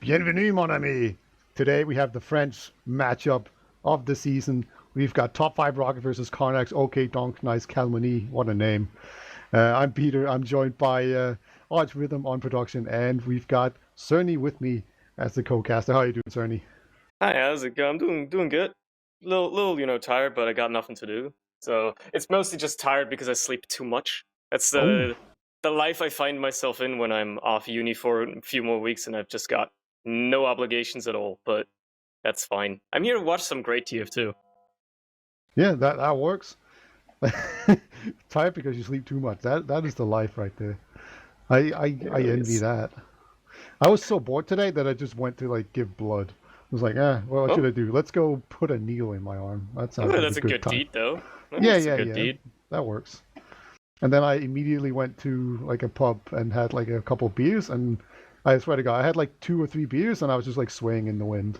Bienvenue, mon ami. Today we have the French matchup of the season. We've got top 5rocket versus karnax. Okay, donc, nice Calmony. What a name. I'm Peter. I'm joined by ArchRhythm on production, and we've got Surny with me as the co-caster. How are you doing, Surny? Hi, how's it going? I'm doing good. Little, tired, but I got nothing to do. So it's mostly just tired because I sleep too much. That's Oh, the life I find myself in when I'm off uni for a few more weeks and I've just got no obligations at all. But that's fine. I'm here to watch some great TF2. yeah, that works. Tired because you sleep too much. That is the life right there. It I really envy is. that. I was so bored today that I just went to like give blood. I was like, well, what should Oh, I do? Let's go put a needle in my arm. That sounds okay, like a that's a good good time. deed, though. I think Yeah, it's a yeah, good yeah. deed. That works. And then I immediately went to like a pub and had like a couple beers, and I swear to God, I had like 2 or 3 beers, and I was just like swaying in the wind.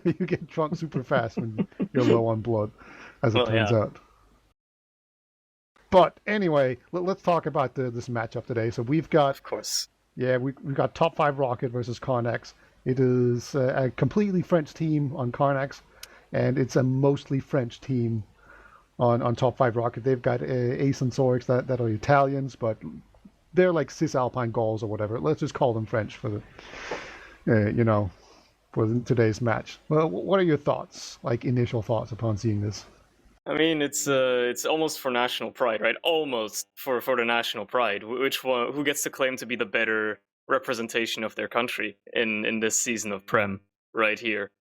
You get drunk super fast when you're low on blood, as it Well, turns yeah, out. But anyway, let's talk about this matchup today. So we've got of course. we've got top 5rocket versus karnax. It is a completely French team on karnax, and it's a mostly French team on top 5rocket. They've got Ace and Sorix that are Italians, but they're like Cisalpine Gauls or whatever. Let's just call them French for the uh, you know today's match. Well, what are your thoughts? Like initial thoughts upon seeing this? I mean, it's almost for national pride, right? Almost for the national pride. Which one? Who gets to claim to be the better representation of their country in this season of Prem right here?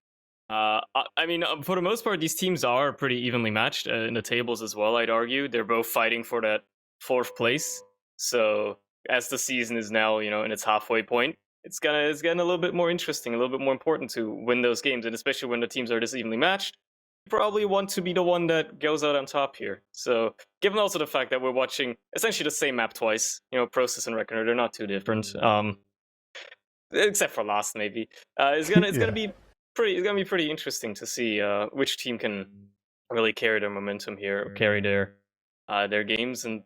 I mean, for the most part, these teams are pretty evenly matched in the tables as well. I'd argue they're both fighting for that fourth place. So as the season is now, in its halfway point, it's getting a little bit more interesting, a little bit more important to win those games, and especially when the teams are this evenly matched probably want to be the one that goes out on top here. So, given also the fact that we're watching essentially the same map twice, Process and Reckoner, they're not too different. Except for last maybe. It's gonna Yeah. be pretty interesting to see which team can really carry their momentum here, or carry their games and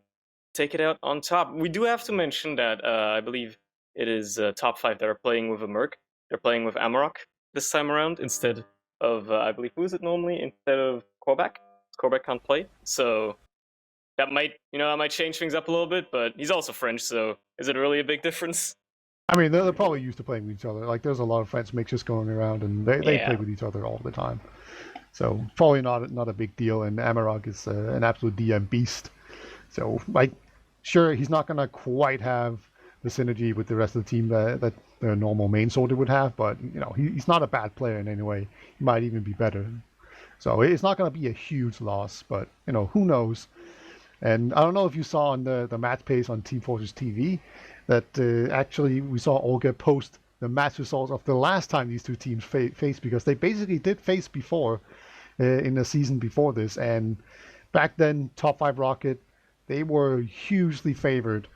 take it out on top. We do have to mention that I believe it is top five that are playing with a Merc. They're playing with Amarok this time around instead of I believe who is it normally instead of Korvac. Korvac can't play, so that might change things up a little bit. But he's also French, so is it really a big difference? I mean, they're probably used to playing with each other. Like, there's a lot of French mixers going around, and they play Yeah. with each other all the time. So probably not a big deal. And Amarok is an absolute DM beast. So like, sure, he's not gonna quite have the synergy with the rest of the team that the normal main soldier would have, but he's not a bad player in any way. He might even be better. So it's not gonna be a huge loss, but who knows? And I don't know if you saw on the match page on Team Fortress TV that actually we saw Olga post the match results of the last time these two teams faced, because they basically did face before in the season before this. And back then, top 5rocket, they were hugely favored.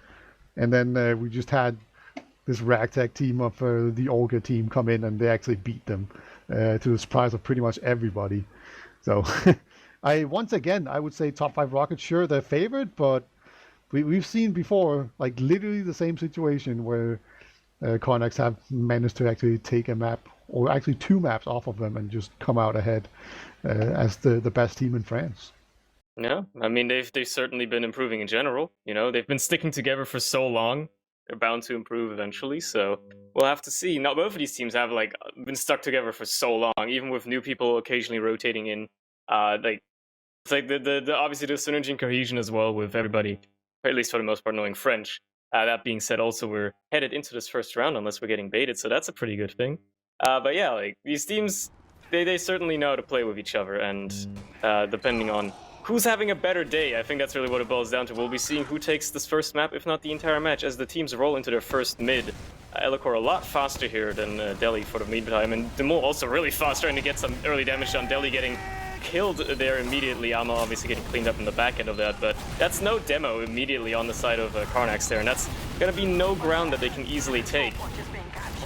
And then we just had this ragtag team of the Olga team come in, and they actually beat them to the surprise of pretty much everybody. So once again, I would say top 5rocket, sure, they're favored, but we've seen before, like literally the same situation where Karnax have managed to actually take a map, or actually two maps off of them, and just come out ahead as the best team in France. Yeah, I mean they've certainly been improving in general. They've been sticking together for so long. They're bound to improve eventually. So we'll have to see. Now both of these teams have been stuck together for so long, even with new people occasionally rotating in. Like it's like the obviously the synergy and cohesion as well with everybody, at least for the most part, knowing French. That being said, also we're headed into this first round unless we're getting baited, so that's a pretty good thing. But yeah, like these teams, they certainly know how to play with each other, and depending on who's having a better day, I think that's really what it boils down to. We'll be seeing who takes this first map, if not the entire match, as the teams roll into their first mid. Elikor a lot faster here than Delhi for the meantime, and Demol also really fast, trying to get some early damage on Delhi, getting killed there immediately. Alma obviously getting cleaned up in the back end of that, but that's no demo immediately on the side of Karnax there, and that's going to be no ground that they can easily take.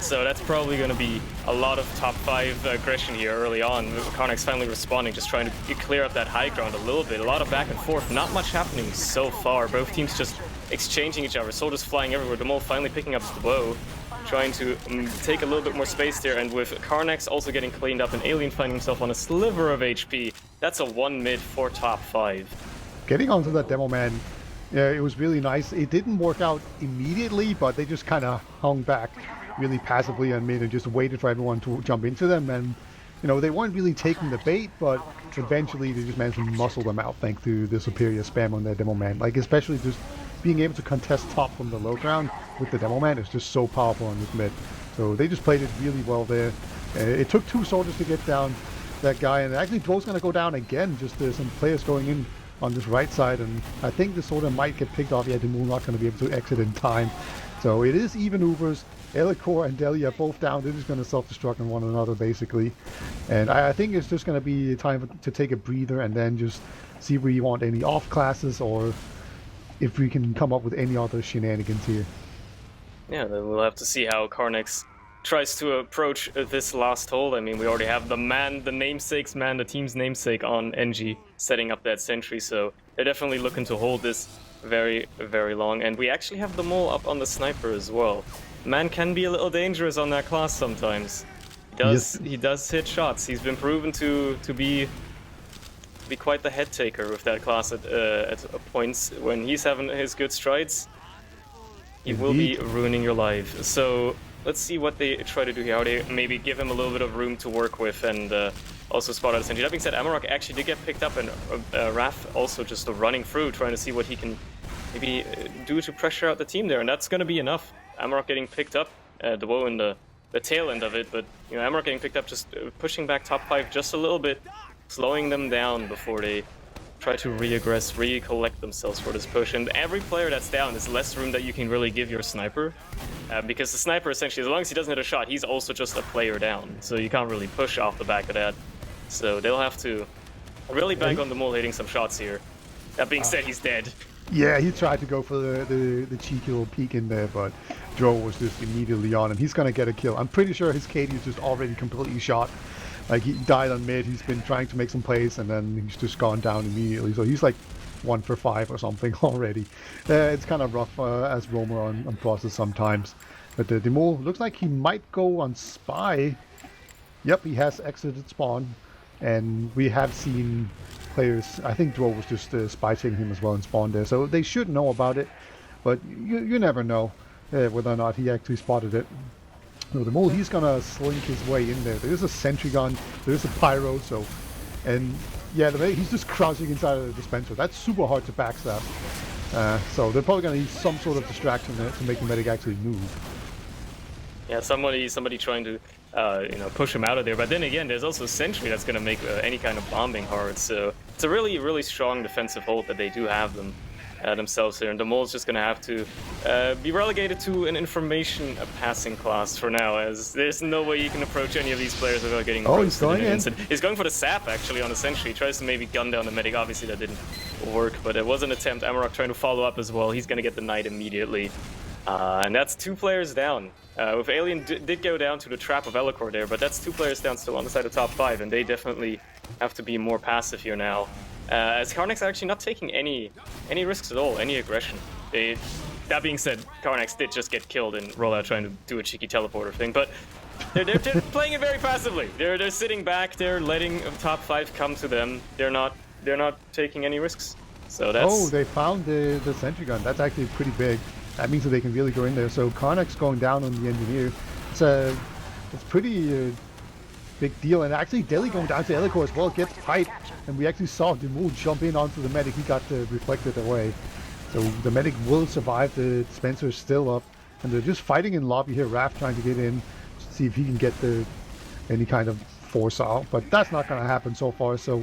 So that's probably going to be a lot of top 5 aggression here early on. Karnax finally responding, just trying to clear up that high ground a little bit. A lot of back and forth, not much happening so far. Both teams just exchanging each other, soldiers flying everywhere. Demol finally picking up his bow, trying to take a little bit more space there, and with karnax also getting cleaned up and Alien finding himself on a sliver of HP, that's a 1 mid for top 5. Getting onto that demo man, yeah, it was really nice. It didn't work out immediately, but they just kind of hung back really passively on mid and just waited for everyone to jump into them. And, you know, they weren't really taking the bait, but eventually they just managed to muscle them out thanks to the superior spam on their demo man. Like, especially just being able to contest top from the low ground with the demo man is just so powerful on this mid. So they just played it really well there. It took 2 soldiers to get down that guy, and actually Droll's going to go down again. Just some players going in on this right side, and I think the soldier might get picked off. Yeah, Demul not going to be able to exit in time. So it is even Ubers. Elikor and Deli are both down. They're just going to self-destruct on one another, basically. And I think it's just going to be time to take a breather and then just see if we want any off classes or if we can come up with any other shenanigans here. Yeah, then we'll have to see how karnax tries to approach this last hold. I mean, we already have the namesake's man, the team's namesake on NG setting up that sentry, so they're definitely looking to hold this very, very long. And we actually have the mole up on the sniper as well. Man can be a little dangerous on that class sometimes. He does hit shots. He's been proven to be quite the head taker with that class at points. When he's having his good strides, he will be ruining your life. So let's see what they try to do here. How they maybe give him a little bit of room to work with and also spot out a sentry. That being said, Amarok actually did get picked up, and Raph also just running through, trying to see what he can maybe do to pressure out the team there, and that's going to be enough. Amarok getting picked up, the woe in the tail end of it, but you know, Amarok getting picked up, just pushing back top 5 just a little bit, slowing them down before they try to re-aggress, recollect themselves for this push. And every player that's down is less room that you can really give your sniper, because the sniper essentially, as long as he doesn't hit a shot, he's also just a player down, so you can't really push off the back of that. So they'll have to really bank on the mole hitting some shots here. That being said, he's dead. Yeah, he tried to go for the cheeky little peek in there, but Droll was just immediately on, and he's going to get a kill. I'm pretty sure his KD is just already completely shot. Like, he died on mid, he's been trying to make some plays, and then he's just gone down immediately. So he's like 1 for 5 or something already. It's kind of rough as roamer on process sometimes. But the Demol looks like he might go on spy. Yep, he has exited spawn, and we have seen players. I think Droll was just spy checking him as well in spawn there, so they should know about it, but you never know whether or not he actually spotted it. No, the mole, he's gonna slink his way in there. There's a sentry gun, there's a pyro, so, and yeah, he's just crouching inside of the dispenser. That's super hard to backstab. So they're probably gonna need some sort of distraction to make the medic actually move. Yeah, somebody trying to you know, push him out of there. But then again, there's also Sentry that's going to make any kind of bombing hard. So it's a really, really strong defensive hold that they do have themselves here. And the mole's just going to have to be relegated to an information passing class for now, as there's no way you can approach any of these players without getting roasted in an instant. He's going for the sap, actually, on the Sentry. He tries to maybe gun down the medic. Obviously, that didn't work, but it was an attempt. Amarok trying to follow up as well. He's going to get the Knight immediately. And that's 2 players down. With Alien did go down to the trap of Elikor there, but that's 2 players down still on the side of top 5, and they definitely have to be more passive here now. As karnax actually not taking any risks at all, any aggression. That being said, karnax did just get killed in rollout trying to do a cheeky teleporter thing, but they're playing it very passively. They're sitting back, they're letting top 5 come to them. They're not taking any risks. So that's... Oh, they found the sentry gun. That's actually pretty big. That means that they can really go in there. So karnax going down on the engineer. It's pretty big deal. And actually Deli going down to Elikor as well gets tight. And we actually saw Demul jump in onto the medic. He got reflected away. So the medic will survive. The dispenser is still up. And they're just fighting in lobby here. Raph trying to get in to see if he can get any kind of force out. But that's not going to happen so far. So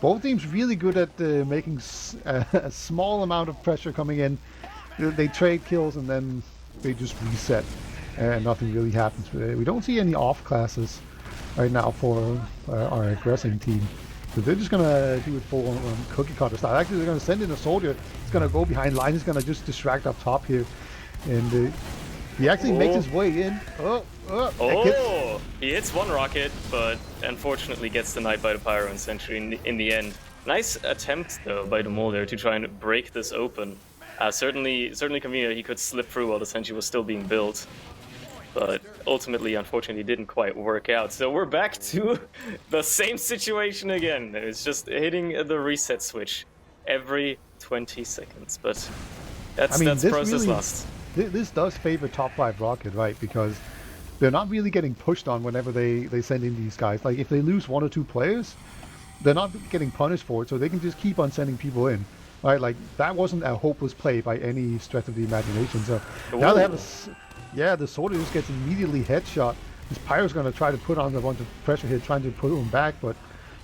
both teams really good at making a small amount of pressure coming in. They trade kills and then they just reset and nothing really happens. We don't see any off classes right now for our aggressing team. So they're just going to do it full on cookie cutter style. Actually, they're going to send in a soldier. He's going to go behind line. He's going to just distract up top here. And he actually makes his way in. He hits 1 rocket, but unfortunately gets denied by the Pyro and Sentry in the end. Nice attempt, though, by the mole there to try and break this open. Certainly convenient that he could slip through while the Sentry was still being built. but ultimately, unfortunately, didn't quite work out. So we're back to the same situation again. It's just hitting the reset switch every 20 seconds, but I mean, that's this process really, lost. this does favor top 5 Rocket, right? Because they're not really getting pushed on whenever they send in these guys. Like, if they lose 1 or 2 players, they're not getting punished for it, so they can just keep on sending people in. Right? Like, that wasn't a hopeless play by any stretch of the imagination. So now they have yeah, the Sorter just gets immediately headshot. This Pyro's going to try to put on a bunch of pressure here, trying to put him back, but,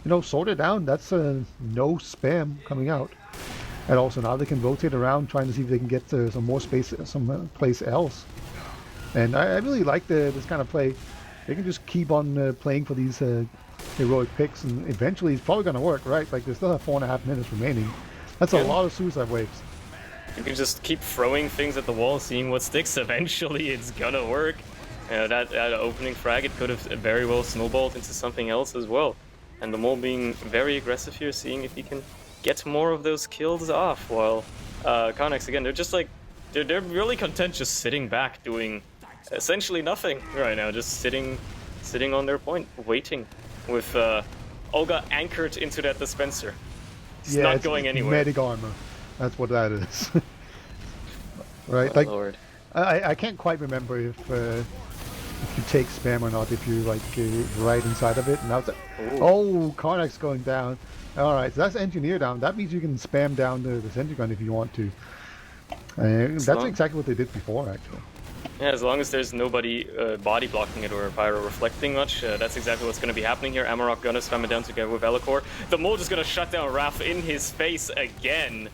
you know, Sorter down, that's no spam coming out. And also now they can rotate around, trying to see if they can get some more space, some place else. And I really like this kind of play. They can just keep on playing for these heroic picks, and eventually it's probably going to work, right? Like, they still have 4.5 minutes remaining. That's a lot of suicide waves. You can just keep throwing things at the wall, seeing what sticks. Eventually, it's gonna work. That opening frag, it could have very well snowballed into something else as well. And the Mole being very aggressive here, seeing if he can get more of those kills off. While karnax, again, they're just like, they're really content just sitting back, doing essentially nothing right now. Just sitting on their point, waiting with Olga anchored into that dispenser. It's not going anywhere. Medic armor. That's what that is. Right? Oh, like, Lord. I can't quite remember if you take spam or not, if you like right inside of it. And now it's oh, karnax going down. All right, so that's engineer down. That means you can spam down the sentry gun if you want to. That's exactly what they did before, actually. Yeah, as long as there's nobody body blocking it or pyro reflecting much, that's exactly what's going to be happening here. Amarok gonna spam it down together with Elikor. The Mole is going to shut down Raph in his face again.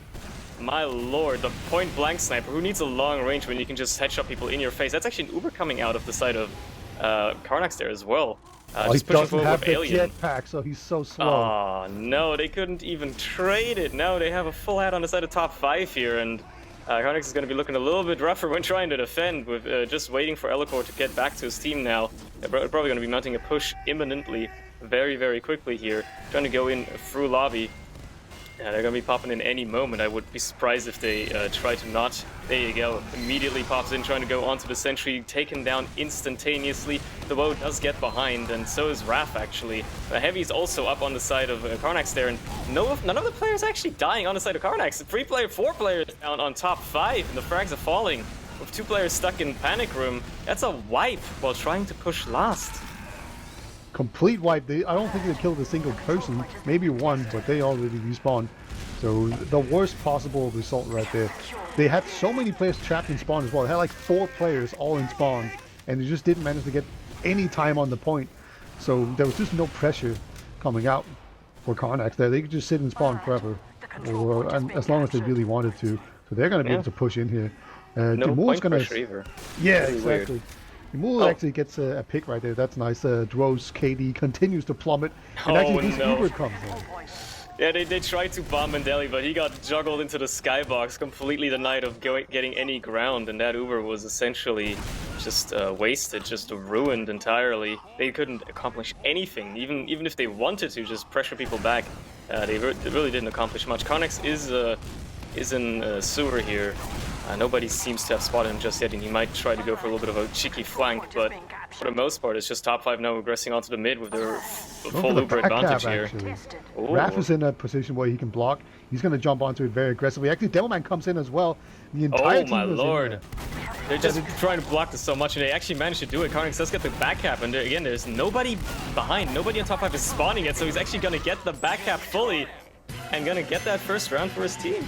My lord, the point-blank sniper, who needs a long range when you can just headshot people in your face? That's actually an Uber coming out of the side of karnax there as well. He doesn't have the jetpack, so he's so slow. Oh, no, they couldn't even trade it. No, they have a full hat on the side of top 5 here, and karnax is going to be looking a little bit rougher when trying to defend, with just waiting for Elikor to get back to his team now. They're probably going to be mounting a push imminently, very, very quickly here, trying to go in through lobby. Yeah, they're going to be popping in any moment. I would be surprised if they try to not. There you go. Immediately pops in, trying to go onto the sentry, taken down instantaneously. The Woe does get behind, and so is Raph, actually. The Heavy's also up on the side of karnax there, and none of the players actually dying on the side of karnax. 4 players down on top 5, and the frags are falling. With 2 players stuck in panic room, that's a wipe while trying to push last. Complete wipe. I don't think they killed a single person, maybe one, but they already respawned. So the worst possible result right there. They had so many players trapped in spawn as well. They had like 4 players all in spawn, and they just didn't manage to get any time on the point. So there was just no pressure coming out for karnax there. They could just sit in spawn forever, and as long as they really wanted to. So they're going to be able to push in here. No point pressure either. Yeah, really exactly. Weird. Mool actually gets a pick right there. That's nice. Dro's KD continues to plummet. And actually this Uber comes in. Yeah, they tried to bomb Mandeli, but he got juggled into the skybox, completely denied of getting any ground, and that Uber was essentially just wasted, just ruined entirely. They couldn't accomplish anything, even if they wanted to just pressure people back. They really didn't accomplish much. karnax is in sewer here. Nobody seems to have spotted him just yet, and he might try to go for a little bit of a cheeky flank, but for the most part, it's just top 5 now regressing onto the mid with their full Uber advantage here. Raph is in a position where he can block. He's going to jump onto it very aggressively. Actually, Devilman comes in as well. The entire team my is lord. They're just trying to block this so much, and they actually managed to do it. karnax does get the back cap, and again, there's nobody behind. Nobody on top 5 is spawning yet, so he's actually going to get the back cap fully and going to get that first round for his team.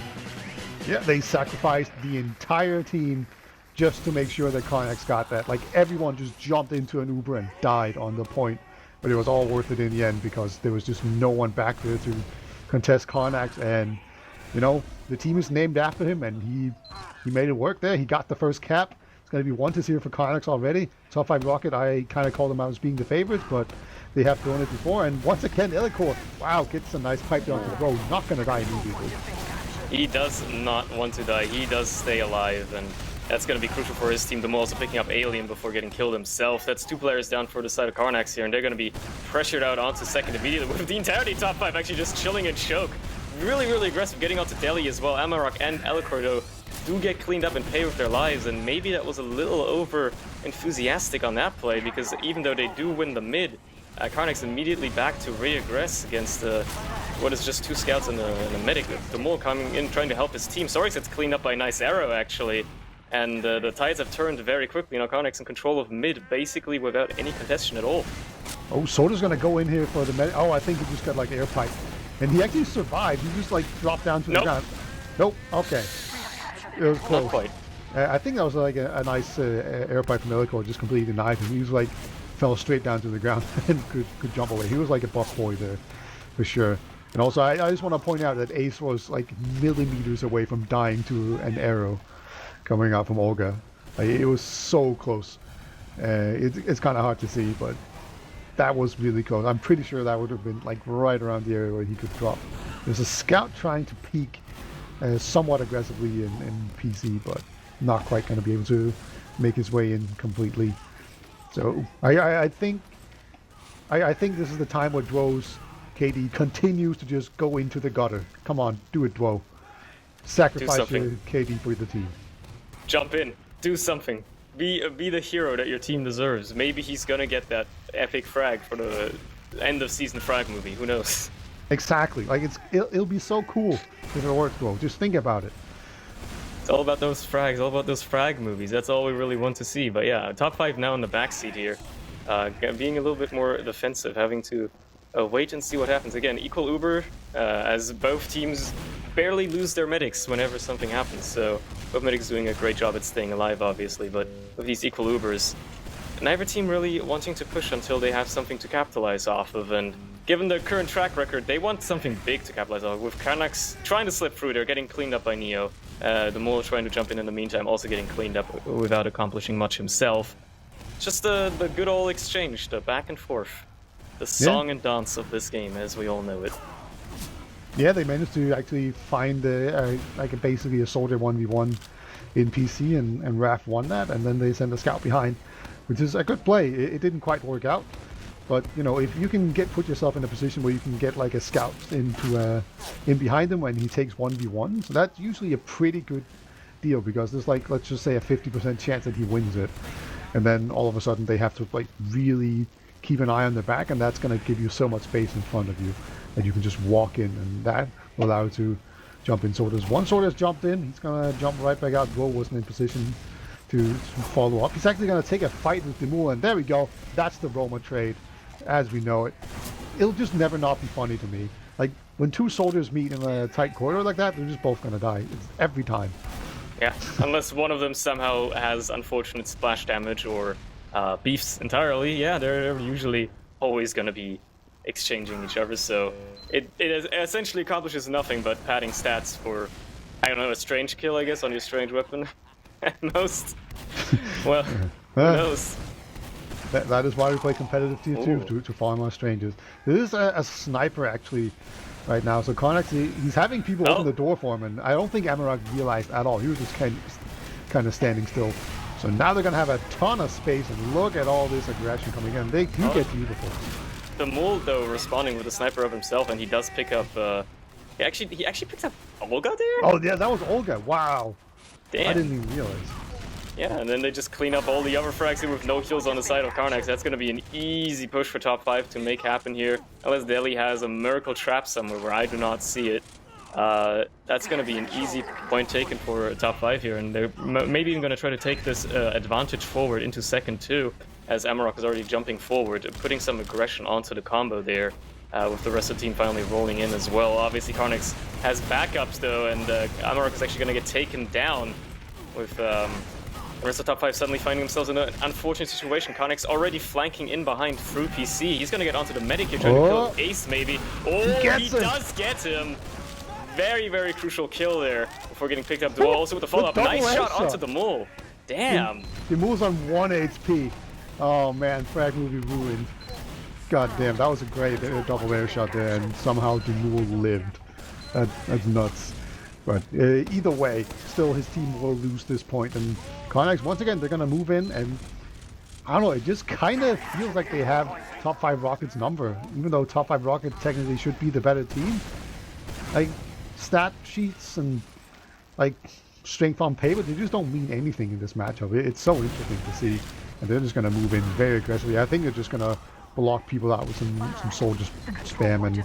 Yeah, they sacrificed the entire team just to make sure that karnax got that. Like, everyone just jumped into an Uber and died on the point. But it was all worth it in the end because there was just no one back there to contest karnax. And, you know, the team is named after him, and he made it work there. He got the first cap. It's going to be 1-0 for karnax already. Top 5 Rocket, I kind of called them out as being the favorites, but they have thrown it before. And once again, Elikor, wow, gets a nice pipe down to the road. Not going to die immediately. He does not want to die. He does stay alive, and that's going to be crucial for his team. The Mole also picking up Alien before getting killed himself. That's 2 players down for the side of karnax here, and they're going to be pressured out onto second immediately, with the entirety top 5 actually just chilling and choke. Really, really aggressive, getting onto Delhi as well. Amarok and Elikor, though, do get cleaned up and pay with their lives, and maybe that was a little over enthusiastic on that play, because even though they do win the mid, karnax immediately back to re-aggress against what is just 2 scouts and a medic. The mole coming in trying to help his team. Sorix gets cleaned up by a nice arrow actually, and the tides have turned very quickly. Now karnax in control of mid basically without any contestation at all. Oh, Soda's gonna go in here for the medic. Oh, I think he just got like air pipe. And he actually survived. He just like dropped down to the ground. Nope. Okay. It was close. Not quite. I think that was like a nice air pipe from Elico, just completely denied him. He was like fell straight down to the ground and could jump away. He was like a buff boy there, for sure. And also, I just want to point out that Ace was like millimeters away from dying to an arrow coming out from Olga. Like, it was so close. It's kind of hard to see, but that was really close. I'm pretty sure that would have been like right around the area where he could drop. There's a scout trying to peek somewhat aggressively in PC, but not quite going to be able to make his way in completely. So I think this is the time where Dwo's KD continues to just go into the gutter. Come on, do it, Dwo. Sacrifice your KD for the team. Jump in, do something. Be the hero that your team deserves. Maybe he's gonna get that epic frag for the end of season frag movie. Who knows? Exactly. Like it'll be so cool if it works, Dwo. Just think about it. It's all about those frags, all about those frag movies. That's all we really want to see. But yeah, top 5 now in the backseat here. Being a little bit more defensive, having to wait and see what happens. Again, equal Uber, as both teams barely lose their medics whenever something happens. So both medics doing a great job at staying alive, obviously. But with these equal Ubers, neither team really wanting to push until they have something to capitalize off of. And given the current track record, they want something big to capitalize off. With karnax trying to slip through, they're getting cleaned up by Neo. The Mole trying to jump in the meantime, also getting cleaned up without accomplishing much himself. Just the good old exchange, the back and forth. The song and dance of this game, as we all know it. Yeah, they managed to actually find like basically a soldier 1v1 in PC, and Raf won that, and then they sent a scout behind, which is a good play. It didn't quite work out, but you know, if you can put yourself in a position where you can get like a scout into in behind him when he takes 1v1, so that's usually a pretty good deal, because there's like, let's just say a 50% chance that he wins it, and then all of a sudden they have to like really keep an eye on their back, and that's going to give you so much space in front of you that you can just walk in, and that will allow you to jump in. So there's one Soda's jumped in, he's going to jump right back out. Dwo wasn't in position to follow up. He's actually going to take a fight with Demul, and there we go. That's the Roma trade as we know it. It'll just never not be funny to me. Like, when 2 soldiers meet in a tight corridor like that, they're just both going to die. It's every time. Yeah, unless one of them somehow has unfortunate splash damage or beefs entirely, yeah, they're usually always going to be exchanging each other, so it essentially accomplishes nothing but padding stats for, I don't know, a strange kill, I guess, on your strange weapon at most. Well, who knows? That is why we play competitive tier 2, to farm our strangers. There is a sniper actually right now, so karnax, he's having people open the door for him, and I don't think Amarok realized at all. He was just kind of standing still. So now they're going to have a ton of space, and look at all this aggression coming in. They do get beautiful. The Mole, though, responding with a sniper of himself, and he does pick up, he actually picks up Olga there? Oh yeah, that was Olga, wow. Damn. I didn't even realize. Yeah, and then they just clean up all the other frags here with no kills on the side of karnax. That's going to be an easy push for top 5 to make happen here. Unless Delhi has a miracle trap somewhere where I do not see it. That's going to be an easy point taken for top 5 here, and they're maybe even going to try to take this advantage forward into second too, as Amarok is already jumping forward, putting some aggression onto the combo there, with the rest of the team finally rolling in as well. Obviously karnax has backups though, and Amarok is actually going to get taken down with the rest of top 5 suddenly finding themselves in an unfortunate situation. karnax already flanking in behind through PC. He's going to get onto the medic here, trying to kill Ace maybe. Oh, he does get him! Very, very crucial kill there before getting picked up. Dwo also with the follow-up. Nice shot onto the Mole. Damn. The Mole's on 1 HP. Oh man, frag movie ruined. God damn, that was a great double air shot there, and somehow the Mole lived. That's nuts. But either way, still his team will lose this point, and karnax, once again, they're going to move in, and I don't know, it just kind of feels like they have top 5 Rocket's number, even though top 5 Rocket technically should be the better team. Like, stat sheets and like strength on paper, they just don't mean anything in this matchup. It's so interesting to see, and they're just going to move in very aggressively. I think they're just going to block people out with some soldier spam, and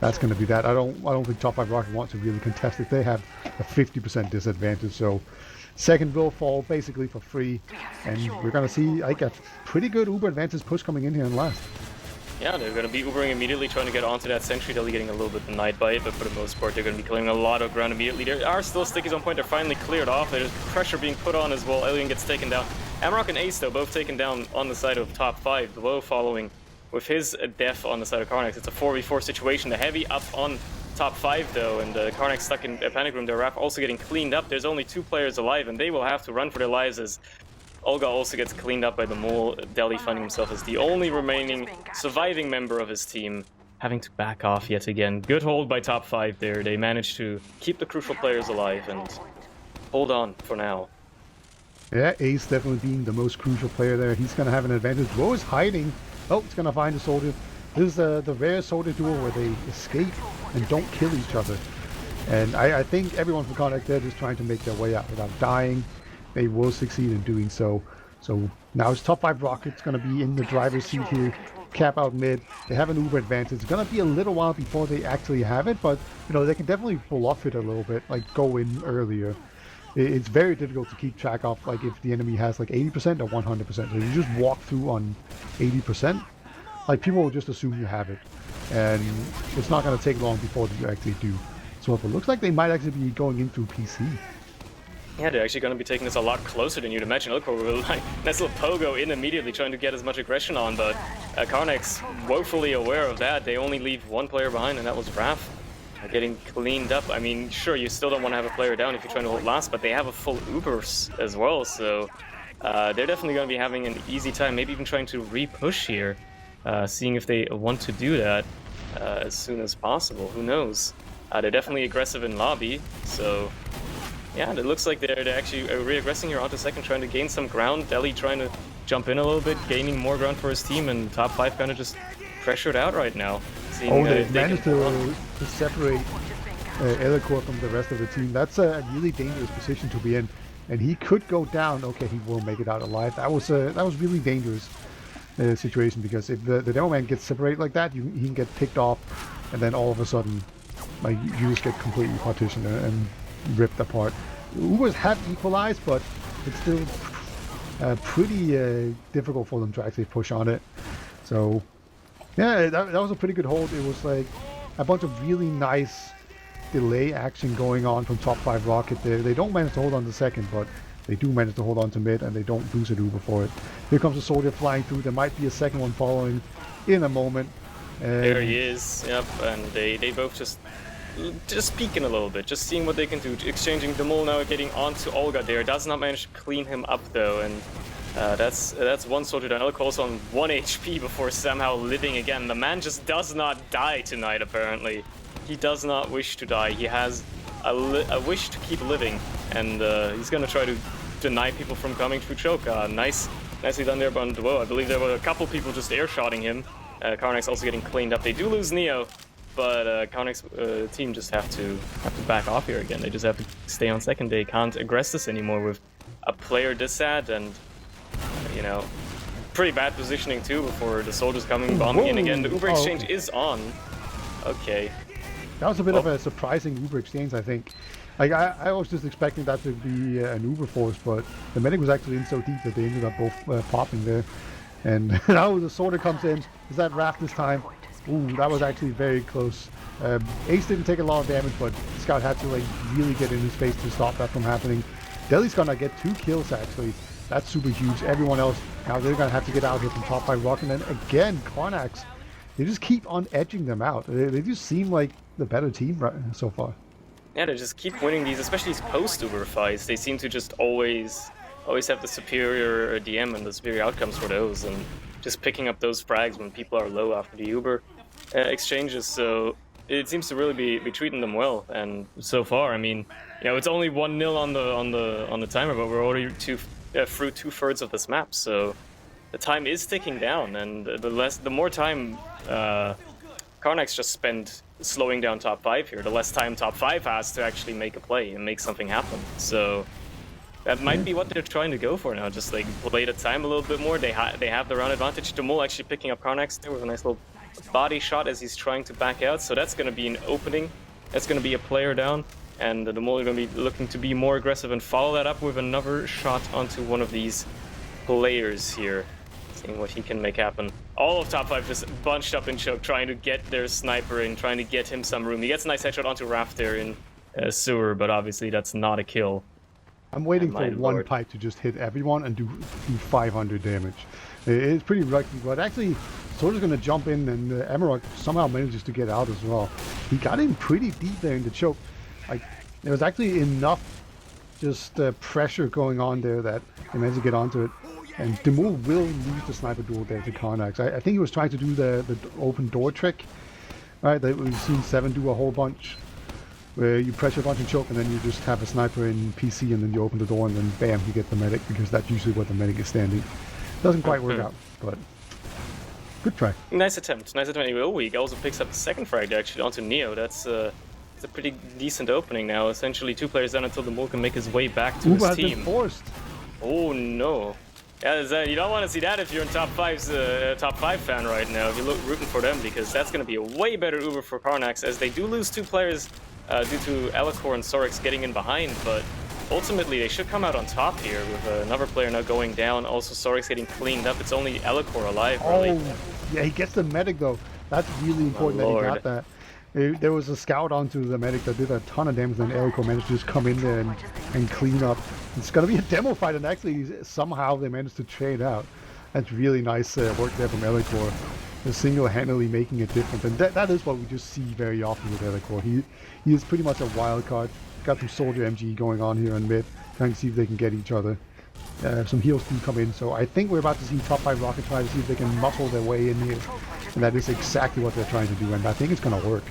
that's going to be that. I don't think top 5 Rocket want to really contest it. They have a 50% disadvantage, so second will fall basically for free, and we're going to see like a pretty good Uber advantage push coming in here in last. Yeah, they're going to be Ubering immediately, trying to get onto that sentry. They'll be getting a little bit denied by it, but for the most part, they're going to be clearing a lot of ground immediately. There are still stickies on point. They're finally cleared off. There's pressure being put on as well. Alien gets taken down. Amarok and Ace, though, both taken down on the side of top 5. The low following with his death on the side of karnax. It's a 4v4 situation. The heavy up on top 5, though, and karnax stuck in a panic room. The Raph also getting cleaned up. There's only 2 players alive, and they will have to run for their lives as Olga also gets cleaned up by the mole, Deli finding himself as the only remaining surviving member of his team, having to back off yet again. Good hold by top 5 there. They managed to keep the crucial players alive and hold on for now. Yeah, Ace definitely being the most crucial player there. He's going to have an advantage. Ro is hiding. Oh, it's going to find a soldier. This is the rare soldier duo where they escape and don't kill each other. And I think everyone from Karnax, they're just trying to make their way out without dying. They will succeed in doing so. So now it's top 5 Rockets going to be in the driver's seat here. Cap out mid. They have an Uber advantage. It's going to be a little while before they actually have it, but you know they can definitely bluff it a little bit, like go in earlier. It's very difficult to keep track of like if the enemy has like 80% or 100%. So you just walk through on 80%, like people will just assume you have it, and it's not going to take long before you actually do. So it looks like they might actually be going in through PC. Yeah, they're actually going to be taking this a lot closer than you'd imagine. Look, we're like nice little pogo in immediately, trying to get as much aggression on, but karnax woefully aware of that. They only leave 1 player behind, and that was Raph. Getting cleaned up. I mean, sure, you still don't want to have a player down if you're trying to hold last, but they have a full Ubers as well, so they're definitely going to be having an easy time, maybe even trying to re-push here, seeing if they want to do that as soon as possible. Who knows? They're definitely aggressive in lobby, so yeah, it looks like they're actually re-aggressing here onto second, trying to gain some ground. Deli trying to jump in a little bit, gaining more ground for his team, and top 5 kind of just pressured out right now. Oh, they managed to separate Elikor from the rest of the team. That's a really dangerous position to be in, and he could go down. Okay, he will make it out alive. That was really dangerous situation, because if the demo man gets separated like that, he can get picked off, and then all of a sudden, like you just get completely partitioned and ripped apart. Ubers have equalized, but it's still pretty difficult for them to actually push on it. So yeah, that was a pretty good hold. It was like a bunch of really nice delay action going on from top 5 Rocket there. They don't manage to hold on to second, but they do manage to hold on to mid, and they don't lose an Uber for it. Here comes a soldier flying through. There might be a second one following in a moment. There he is, yep, and they both just peeking a little bit, just seeing what they can do. Exchanging the mole now, getting onto Olga there. Does not manage to clean him up though, and that's 1 soldier down. Elk also on 1 HP before somehow living again. The man just does not die tonight, apparently. He does not wish to die. He has a wish to keep living, and he's gonna try to deny people from coming through choke. Nicely done there by Duo. I believe there were a couple people just air-shotting him. Karnax also getting cleaned up. They do lose Neo, but Karnax team just have to back off here again. They just have to stay on second. They can't aggress this anymore with a player this sad, and you know, pretty bad positioning too before the soldiers coming bombing in again. The Uber exchange is on. Okay. That was a bit of a surprising Uber exchange, I think. Like I was just expecting that to be an Uber force, but the medic was actually in so deep that they ended up both popping there. And now the soldier comes in. Is that Raph this time? Ooh, that was actually very close. Ace didn't take a lot of damage, but Scout had to like really get in his face to stop that from happening. Deli's gonna get 2 kills actually. That's super huge. Everyone else, now they're gonna have to get out here from top 5 Rocket. And then again, karnax, they just keep on edging them out. They just seem like the better team so far. Yeah, they just keep winning these, especially these post-Uber fights. They seem to just always have the superior DM and the superior outcomes for those, and just picking up those frags when people are low after the Uber exchanges. So it seems to really be treating them well. And so far, I mean, you know, it's only 1-0 on the timer, but we're already through 2/3 of this map. So the time is ticking down, and the more time karnax just spend slowing down top 5 here, the less time top 5 has to actually make a play and make something happen. So that might be what they're trying to go for now, just like play the time a little bit more. They have the round advantage. The mole actually picking up karnax there with a nice little body shot as he's trying to back out. So that's going to be an opening. That's going to be a player down. And the mole are going to be looking to be more aggressive and follow that up with another shot onto one of these players here. Seeing what he can make happen. All of top 5 just bunched up in choke, trying to get their sniper in, trying to get him some room. He gets a nice headshot onto Raph there in sewer, but obviously that's not a kill. I'm waiting for one pipe to just hit everyone and do 500 damage. It's pretty lucky, but actually Soldier's going to jump in, and Amarok somehow manages to get out as well. He got in pretty deep there in the choke. Like, there was actually enough just pressure going on there that he managed to get onto it. And Demul will lose the sniper duel there to karnax. I think he was trying to do the open door trick, right? That we've seen Seven do a whole bunch, where you pressure a bunch and choke, and then you just have a sniper in PC, and then you open the door, and then bam, you get the medic, because that's usually where the medic is standing. Doesn't quite work out, but good try. Nice attempt, nice attempt. Oh, he also picks up the second frag actually onto Neo. That's a pretty decent opening now. Essentially 2 players down until the mole can make his way back to his team. Been forced. Oh no. Yeah, you don't want to see that if you're in top 5's top 5 fan right now, if you're rooting for them, because that's going to be a way better Uber for karnax, as they do lose 2 players due to Elikor and Sorix getting in behind, but ultimately they should come out on top here with another player now going down, also Sorix getting cleaned up. It's only Elikor alive, really. Oh, yeah, he gets the medic though. That's really important that he got that. There was a scout onto the medic that did a ton of damage, and Elikor managed to just come in there and clean up. It's going to be a demo fight, and actually somehow they managed to trade out. That's really nice work there from Elikor, single-handedly making it different. And that is what we just see very often with Elikor. He is pretty much a wild card. Got some soldier MG going on here in mid, trying to see if they can get each other. Some heals do come in, so I think we're about to see top 5 rocket try to see if they can muscle their way in here. And that is exactly what they're trying to do, and I think it's going to work.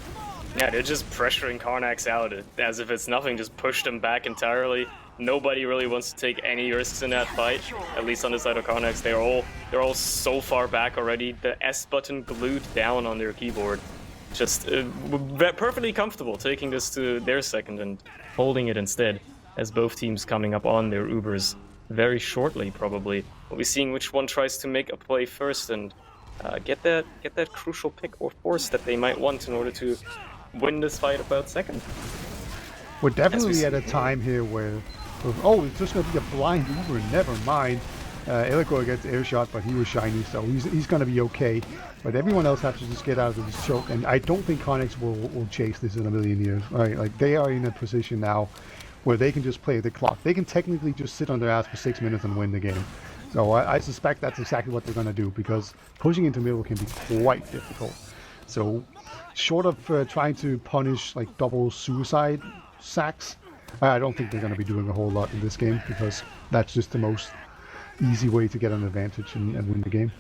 Yeah, they're just pressuring karnax out as if it's nothing, just push them back entirely. Nobody really wants to take any risks in that fight, at least on the side of karnax. They're all so far back already. The S button glued down on their keyboard. Just perfectly comfortable taking this to their second and holding it instead, as both teams coming up on their Ubers very shortly, probably. We'll be seeing which one tries to make a play first and get that crucial pick or force that they might want in order to win this fight about second. We're definitely at a time here where, oh, it's just going to be a blind Uber, never mind. Elikor gets air shot, but he was shiny, so he's going to be okay. But everyone else has to just get out of this choke, and I don't think karnax will chase this in a million years. Right? Like, they are in a position now where they can just play the clock. They can technically just sit on their ass for 6 minutes and win the game. So I suspect that's exactly what they're going to do, because pushing into middle can be quite difficult. So short of trying to punish like double suicide sacks, I don't think they're going to be doing a whole lot in this game, because that's just the most easy way to get an advantage and win the game.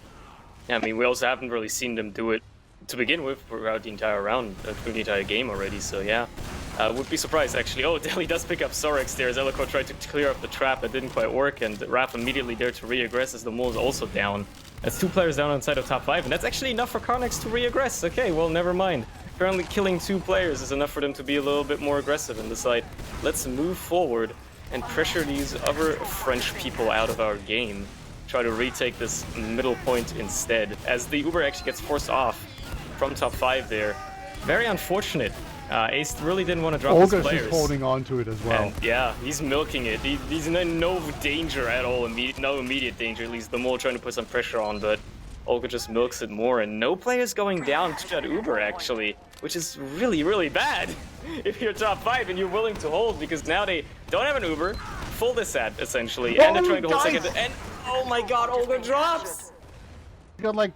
Yeah, I mean, we also haven't really seen them do it to begin with throughout the entire round, through the entire game already, so yeah. Would be surprised, actually. Oh, Deli does pick up Sorix there as Elikor tried to clear up the trap. It didn't quite work, and Raph immediately there to re-aggress as the mole is also down. That's 2 players down on the side of top 5, and that's actually enough for karnax to re-aggress. Okay, well, never mind. Apparently killing 2 players is enough for them to be a little bit more aggressive and decide, let's move forward and pressure these other French people out of our game. Try to retake this middle point instead, as the Uber actually gets forced off from top 5 there. Very unfortunate. Ace really didn't want to drop his players. Is holding on to it as well. And yeah, he's milking it. He's in no danger at all, no immediate danger, at least. The mole trying to put some pressure on, but Olga just milks it more, and no players going down to that Uber, actually, which is really, really bad if you're top 5 and you're willing to hold, because now they don't have an Uber, full disat, essentially, and they're trying to hold second, and oh my god, Olga drops! You got like,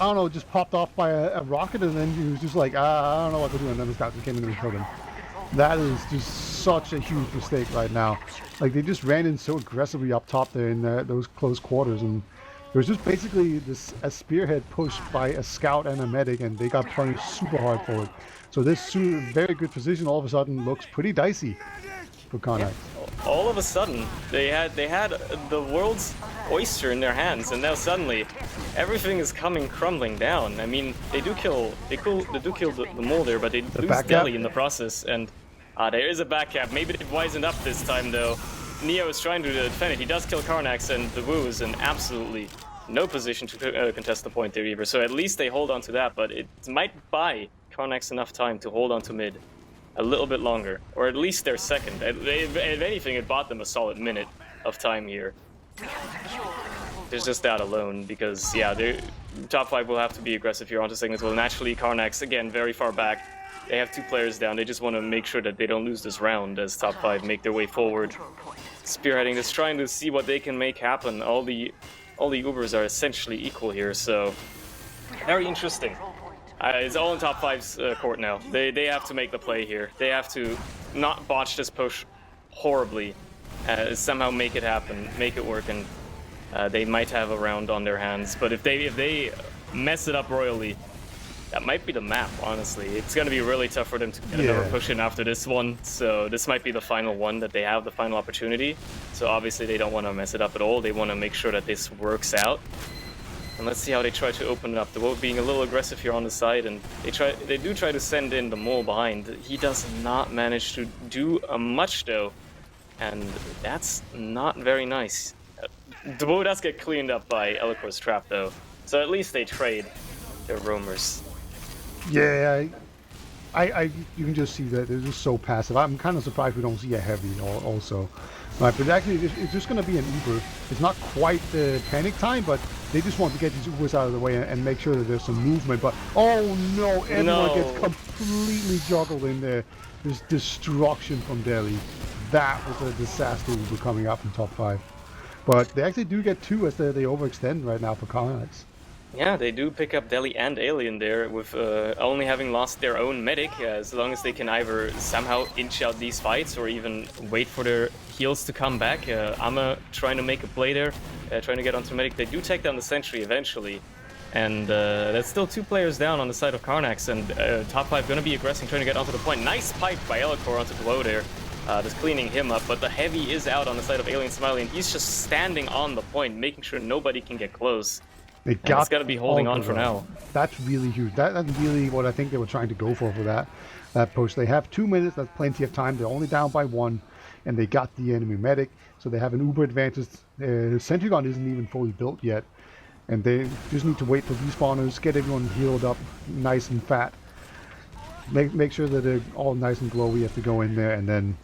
I don't know, just popped off by a rocket, and then he was just like, I don't know what to do, and then the scouts came in and killed him. That is just such a huge mistake right now. Like, they just ran in so aggressively up top there in those close quarters, and there was just basically a spearhead push by a scout and a medic, and they got punished super hard for it. So this very good position all of a sudden looks pretty dicey for karnax. Yeah. All of a sudden, they had the world's oyster in their hands, and now suddenly everything is coming crumbling down. I mean, they do kill the mole there, but they lose Deli in the process, and there is a back cap. Maybe they've wisened up this time, though. Neo is trying to defend it. He does kill Karnax, and the Wu is in absolutely no position to contest the point there either. So at least they hold on to that, but it might buy Karnax enough time to hold on to mid a little bit longer, or at least their second. If anything, it bought them a solid minute of time here. There's just that alone, because yeah, top 5 will have to be aggressive here onto second as well. Naturally, Karnax, again, very far back. They have 2 players down. They just want to make sure that they don't lose this round as top 5 make their way forward. Spearheading this, trying to see what they can make happen. All the Ubers are essentially equal here, so very interesting. It's all in top 5's court now. They have to make the play here. They have to not botch this push horribly. Somehow make it happen, make it work, and they might have a round on their hands. But if they mess it up royally, that might be the map, honestly. It's going to be really tough for them to get another push in after this one. So this might be the final one that they have, the final opportunity. So obviously they don't want to mess it up at all. They want to make sure that this works out. And let's see how they try to open it up. The Woe being a little aggressive here on the side, and they do try to send in the mole behind. He does not manage to do much though, and that's not very nice. The Woe does get cleaned up by Elicor's trap though, so at least they trade their roamers. Yeah, you can just see that they're just so passive. I'm kind of surprised we don't see a heavy also. Right, but actually it's just going to be an Uber. It's not quite the panic time, but they just want to get these Ubers out of the way and make sure that there's some movement. But oh no, everyone gets completely juggled in there. There's destruction from Delhi. That was a disaster Uber coming up from top 5. But they actually do get 2 as they overextend right now for Karnax. Yeah, they do pick up Deli and Alien there with only having lost their own medic, as long as they can either somehow inch out these fights or even wait for their heals to come back. Amma trying to make a play there, trying to get onto medic. They do take down the sentry eventually, and that's still 2 players down on the side of Karnax, and top 5 going to be aggressing, trying to get onto the point. Nice pipe by Elicor onto Glow there. Just cleaning him up, but the heavy is out on the side of Alien Smiley, and he's just standing on the point, making sure nobody can get close. It's got to be holding on for now. That's really huge. That's really what I think they were trying to go for that push. They have 2 minutes. That's plenty of time. They're only down by 1, and they got the enemy medic, so they have an uber advantage. Sentry gun isn't even fully built yet, and they just need to wait for respawners, get everyone healed up nice and fat. Make sure that they're all nice and glowy. You have to go in there, and then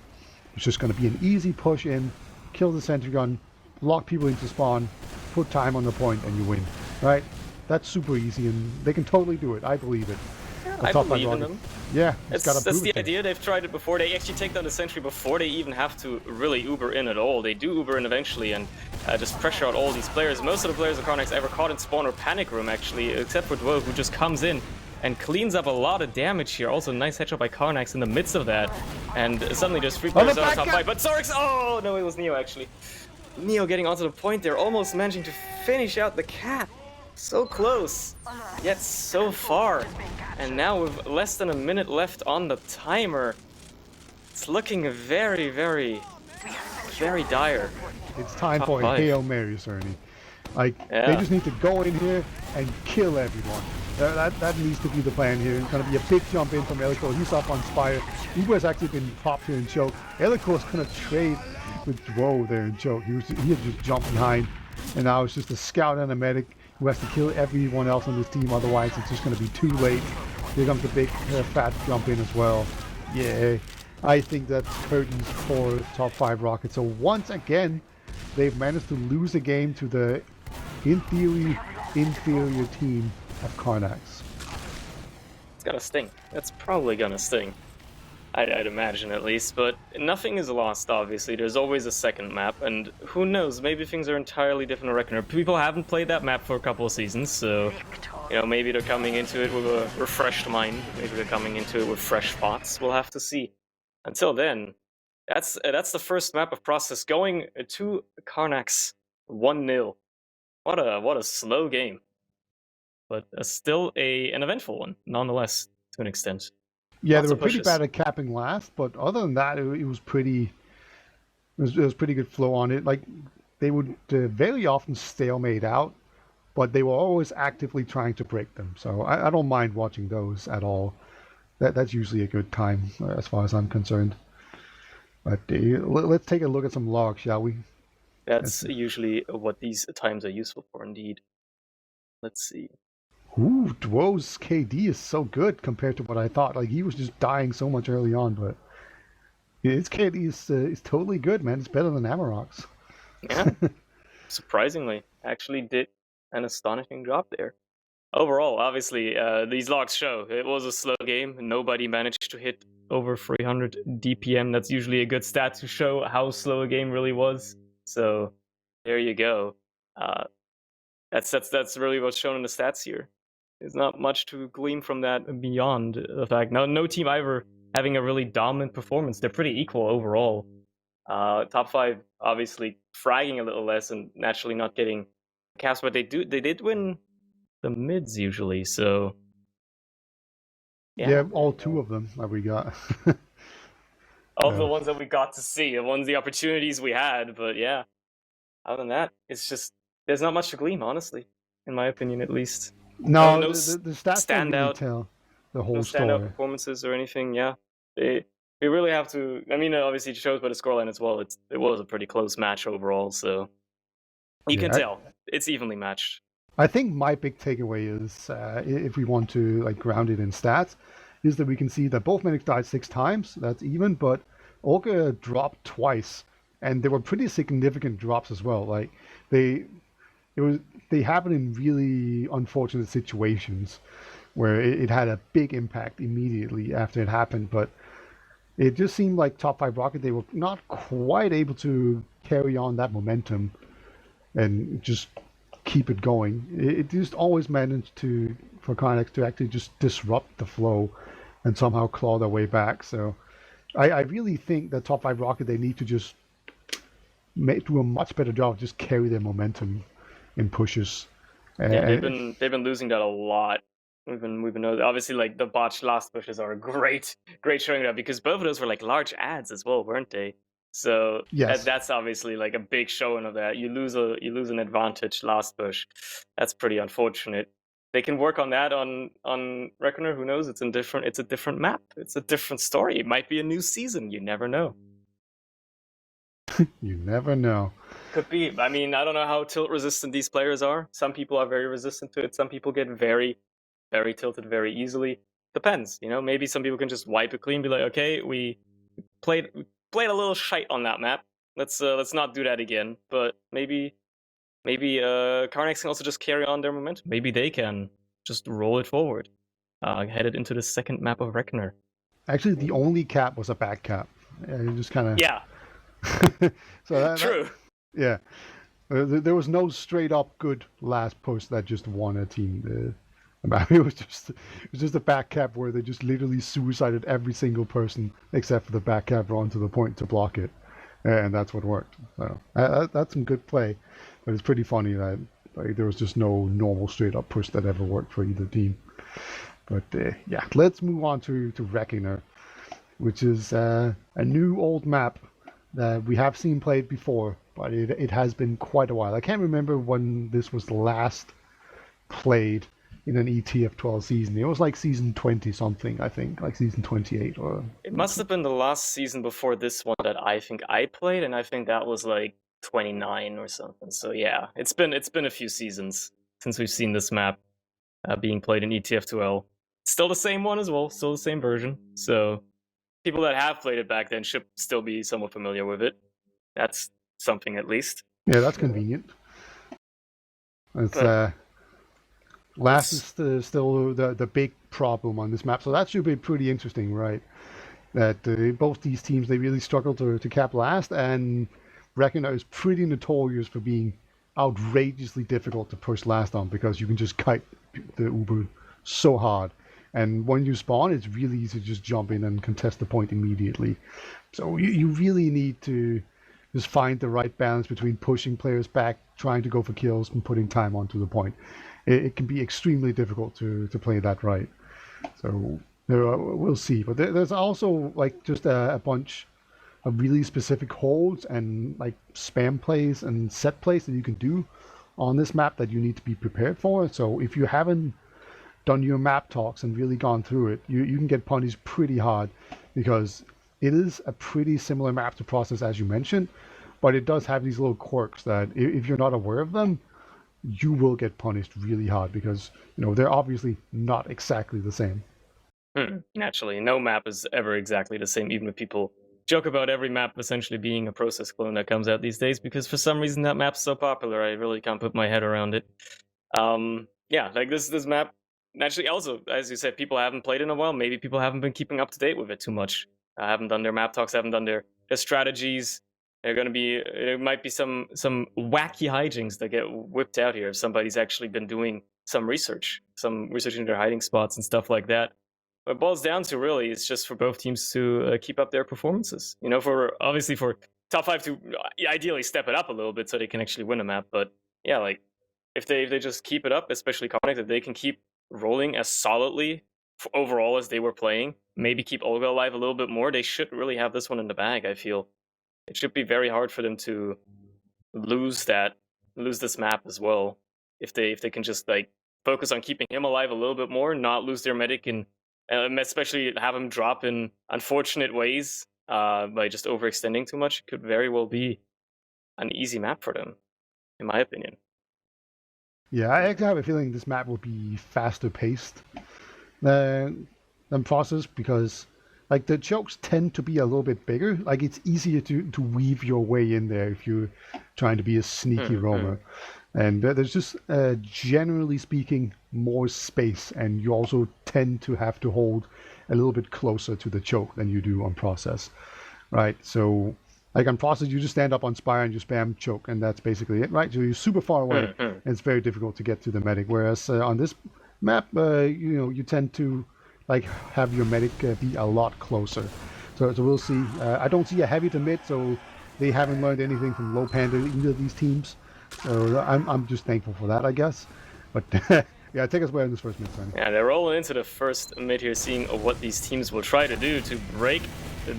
it's just going to be an easy push in, kill the sentry gun, lock people into spawn, put time on the point, and you win. Right? That's super easy, and they can totally do it. I believe it. Yeah, I believe in them. Yeah, that's the idea. They've tried it before. They actually take down the sentry before they even have to really Uber in at all. They do Uber in eventually and just pressure out all these players. Most of the players of Karnax ever caught in spawn or panic room, actually, except for Dwo, who just comes in and cleans up a lot of damage here. Also, nice headshot by Karnax in the midst of that. And suddenly there's 3 players on top 5. But Zorix! Oh, no, it was Neo, actually. Neo getting onto the point there, almost managing to finish out the cap. So close, yet so far. And now with less than a minute left on the timer, it's looking very, very, very dire. It's time for a Hail Mary, Surny. Like, they just need to go in here and kill everyone. That needs to be the plan here. It's going to be a big jump in from Elicor. He's up on Spire. Uber has actually been popped here in choke. Elicor's going to trade with Dwo there in choke. He had just jumped behind, and now it's just a scout and a medic who has to kill everyone else on this team, otherwise it's just going to be too late. Here comes the big fat jump in as well. Yeah, I think that's curtains for top 5 Rocket. So once again, they've managed to lose a game to the, in theory, inferior team of Karnax. It's gonna sting. That's probably gonna sting. I'd imagine, at least, but nothing is lost, obviously. There's always a second map, and who knows, maybe things are entirely different on Reckoner. People haven't played that map for a couple of seasons, so, you know, maybe they're coming into it with a refreshed mind. Maybe they're coming into it with fresh thoughts. We'll have to see. Until then, that's the first map of Process, going to Karnax 1-0. What a slow game. But still an eventful one, nonetheless, to an extent. Yeah, they were pretty bad at capping last, but other than that, it was pretty. It was pretty good flow on it. Like they would very often stalemate out, but they were always actively trying to break them. So I don't mind watching those at all. That's usually a good time as far as I'm concerned. But let's take a look at some logs, shall we? That's usually what these times are useful for, indeed. Let's see. Ooh, Dwo's KD is so good compared to what I thought. Like, he was just dying so much early on, but his KD is totally good, man. It's better than Amarok's. Yeah, surprisingly, actually did an astonishing job there. Overall, obviously, these logs show it was a slow game. Nobody managed to hit over 300 DPM. That's usually a good stat to show how slow a game really was. So there you go. That's really what's shown in the stats here. There's not much to glean from that beyond the fact no team either having a really dominant performance. They're pretty equal overall. Top five obviously fragging a little less and naturally not getting caps, but they did win the mids usually. So yeah, all two of them that we got. Of the ones that we got to see, the opportunities we had, but yeah. Other than that, it's just there's not much to glean, honestly, in my opinion, at least. No, No the stats don't really tell the whole story. Standout performances or anything. Yeah, we really have to. I mean, obviously it shows by the scoreline as well. It was a pretty close match overall, so you can tell it's evenly matched. I think my big takeaway is, if we want to like ground it in stats, is that we can see that both medics died 6 times. That's even, but Olga dropped twice, and they were pretty significant drops as well. Like they happen in really unfortunate situations where it had a big impact immediately after it happened, but it just seemed like top5rocket, they were not quite able to carry on that momentum and just keep it going. It just always managed for karnax to actually just disrupt the flow and somehow claw their way back. So I really think that top5rocket, they need to just do a much better job of just carry their momentum in pushes. Yeah, they've been losing that a lot. We've been obviously like the botched last pushes are a great showing that because both of those were like large ads as well, weren't they? So yes, that's obviously like a big showing of that. You lose an advantage last push. That's pretty unfortunate. They can work on that on Reckoner. Who knows? It's a different map. It's a different story. It might be a new season. You never know. You never know. Could be. I mean, I don't know how tilt resistant these players are. Some people are very resistant to it. Some people get very, very tilted very easily. Depends. Maybe some people can just wipe it clean, be like, okay, we played a little shite on that map. Let's not do that again. But maybe karnax can also just carry on their momentum. Maybe they can just roll it forward, headed into the second map of Reckoner. Actually, the only cap was a back cap. Just kind of so true. Yeah, there was no straight up good last push that just won a team. It was just a back cap where they just literally suicided every single person except for the back cap onto the point to block it, and that's what worked. So that's some good play, but it's pretty funny that there was just no normal straight up push that ever worked for either team. But yeah, let's move on to Reckoner, which is a new old map that we have seen played before, but it has been quite a while. I can't remember when this was last played in an ETF2L season. It was like season 20 something, I think, like season 28 or. It must have been the last season before this one that I think I played, and I think that was like 29 or something. So yeah, it's been a few seasons since we've seen this map being played in ETF2L. Still the same one as well, still the same version. So people that have played it back then should still be somewhat familiar with it. That's something at least. Yeah, that's convenient. It's last is still the big problem on this map, so that should be pretty interesting, right? That both these teams, they really struggle to cap last, and Reckoner is pretty notorious for being outrageously difficult to push last on because you can just kite the Uber so hard. And when you spawn, it's really easy to just jump in and contest the point immediately. So you really need to just find the right balance between pushing players back, trying to go for kills, and putting time onto the point. It can be extremely difficult to play that right. So we'll see. But there's also like just a bunch of really specific holds and like spam plays and set plays that you can do on this map that you need to be prepared for. So if you haven't done your map talks and really gone through it, you can get punished pretty hard, because it is a pretty similar map to process as you mentioned, but it does have these little quirks that if you're not aware of them, you will get punished really hard, because they're obviously not exactly the same. Naturally, no map is ever exactly the same, even if people joke about every map essentially being a process clone that comes out these days, because for some reason that map's so popular, I really can't put my head around it. Yeah, like this map, naturally, also, as you said, people haven't played in a while. Maybe people haven't been keeping up to date with it too much. Haven't done their map talks, haven't done their strategies. There might be some wacky hijinks that get whipped out here if somebody's actually been doing some research into their hiding spots and stuff like that. What it boils down to really is just for both teams to keep up their performances. For top 5 to ideally step it up a little bit so they can actually win a map. But yeah, like if they just keep it up, especially karnax, if they can keep rolling as solidly overall as they were playing, maybe keep Olga alive a little bit more, they should really have this one in the bag. I feel it should be very hard for them to lose this map as well. If they can just like focus on keeping him alive a little bit more, not lose their medic, and especially have him drop in unfortunate ways by just overextending too much, it could very well be an easy map for them, in my opinion. Yeah, I actually have a feeling this map will be faster paced than process, because like the chokes tend to be a little bit bigger. Like it's easier to weave your way in there if you're trying to be a sneaky roamer. And there's just generally speaking more space, and you also tend to have to hold a little bit closer to the choke than you do on process, right? So like on process, you just stand up on spire and you spam choke, and that's basically it, right? So you're super far away, and it's very difficult to get to the medic. Whereas on this map, you tend to like have your medic be a lot closer. So we'll see. I don't see a heavy to mid, so they haven't learned anything from low panda either of these teams. So I'm just thankful for that, I guess. But yeah, take us away on this first mid, Surny. Yeah, they're rolling into the first mid here, seeing what these teams will try to do to break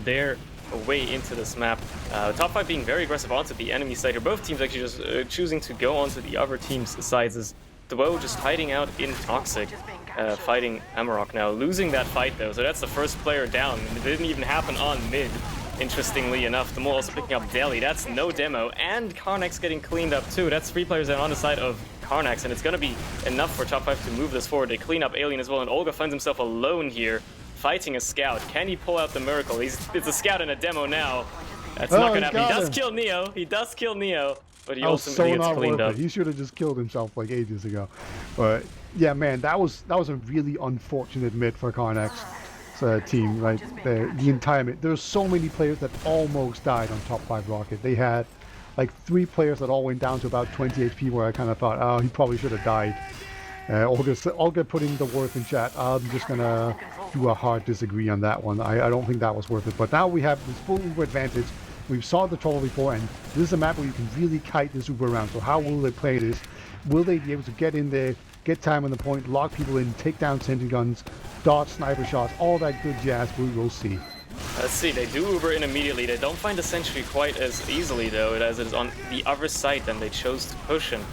their way into this map. Top 5 being very aggressive onto the enemy side here. Both teams actually just choosing to go onto the other team's sides. As Duo just hiding out in Toxic, fighting Amarok now. Losing that fight though, so that's the first player down. It didn't even happen on mid, interestingly enough. The Mole also picking up Deli. That's no demo. And karnax getting cleaned up too. That's 3 players down on the side of karnax, and it's going to be enough for top 5 to move this forward. They clean up Alien as well, and Olga finds himself alone here, fighting a scout. Can he pull out the miracle? It's a scout and a demo now. That's not going to happen. He does kill Neo. He does kill Neo, but he ultimately gets cleaned up. He should have just killed himself like ages ago. But yeah, man, that was a really unfortunate mid for karnax team, right? The entire mid. There's so many players that almost died on top 5 rocket. They had like 3 players that all went down to about 20 HP, where I kind of thought, oh, he probably should have died. Olga putting the worth in chat. I'm just gonna do a hard disagree on that one. I don't think that was worth it. But now we have this full Uber advantage. We've saw the troll before, and this is a map where you can really kite this Uber around. So how will they play this? Will they be able to get in there, get time on the point, lock people in, take down sentry guns, dodge sniper shots, all that good jazz? We will see. Let's see, they do Uber in immediately. They don't find the sentry quite as easily, though, as it is on the other side than they chose to push. And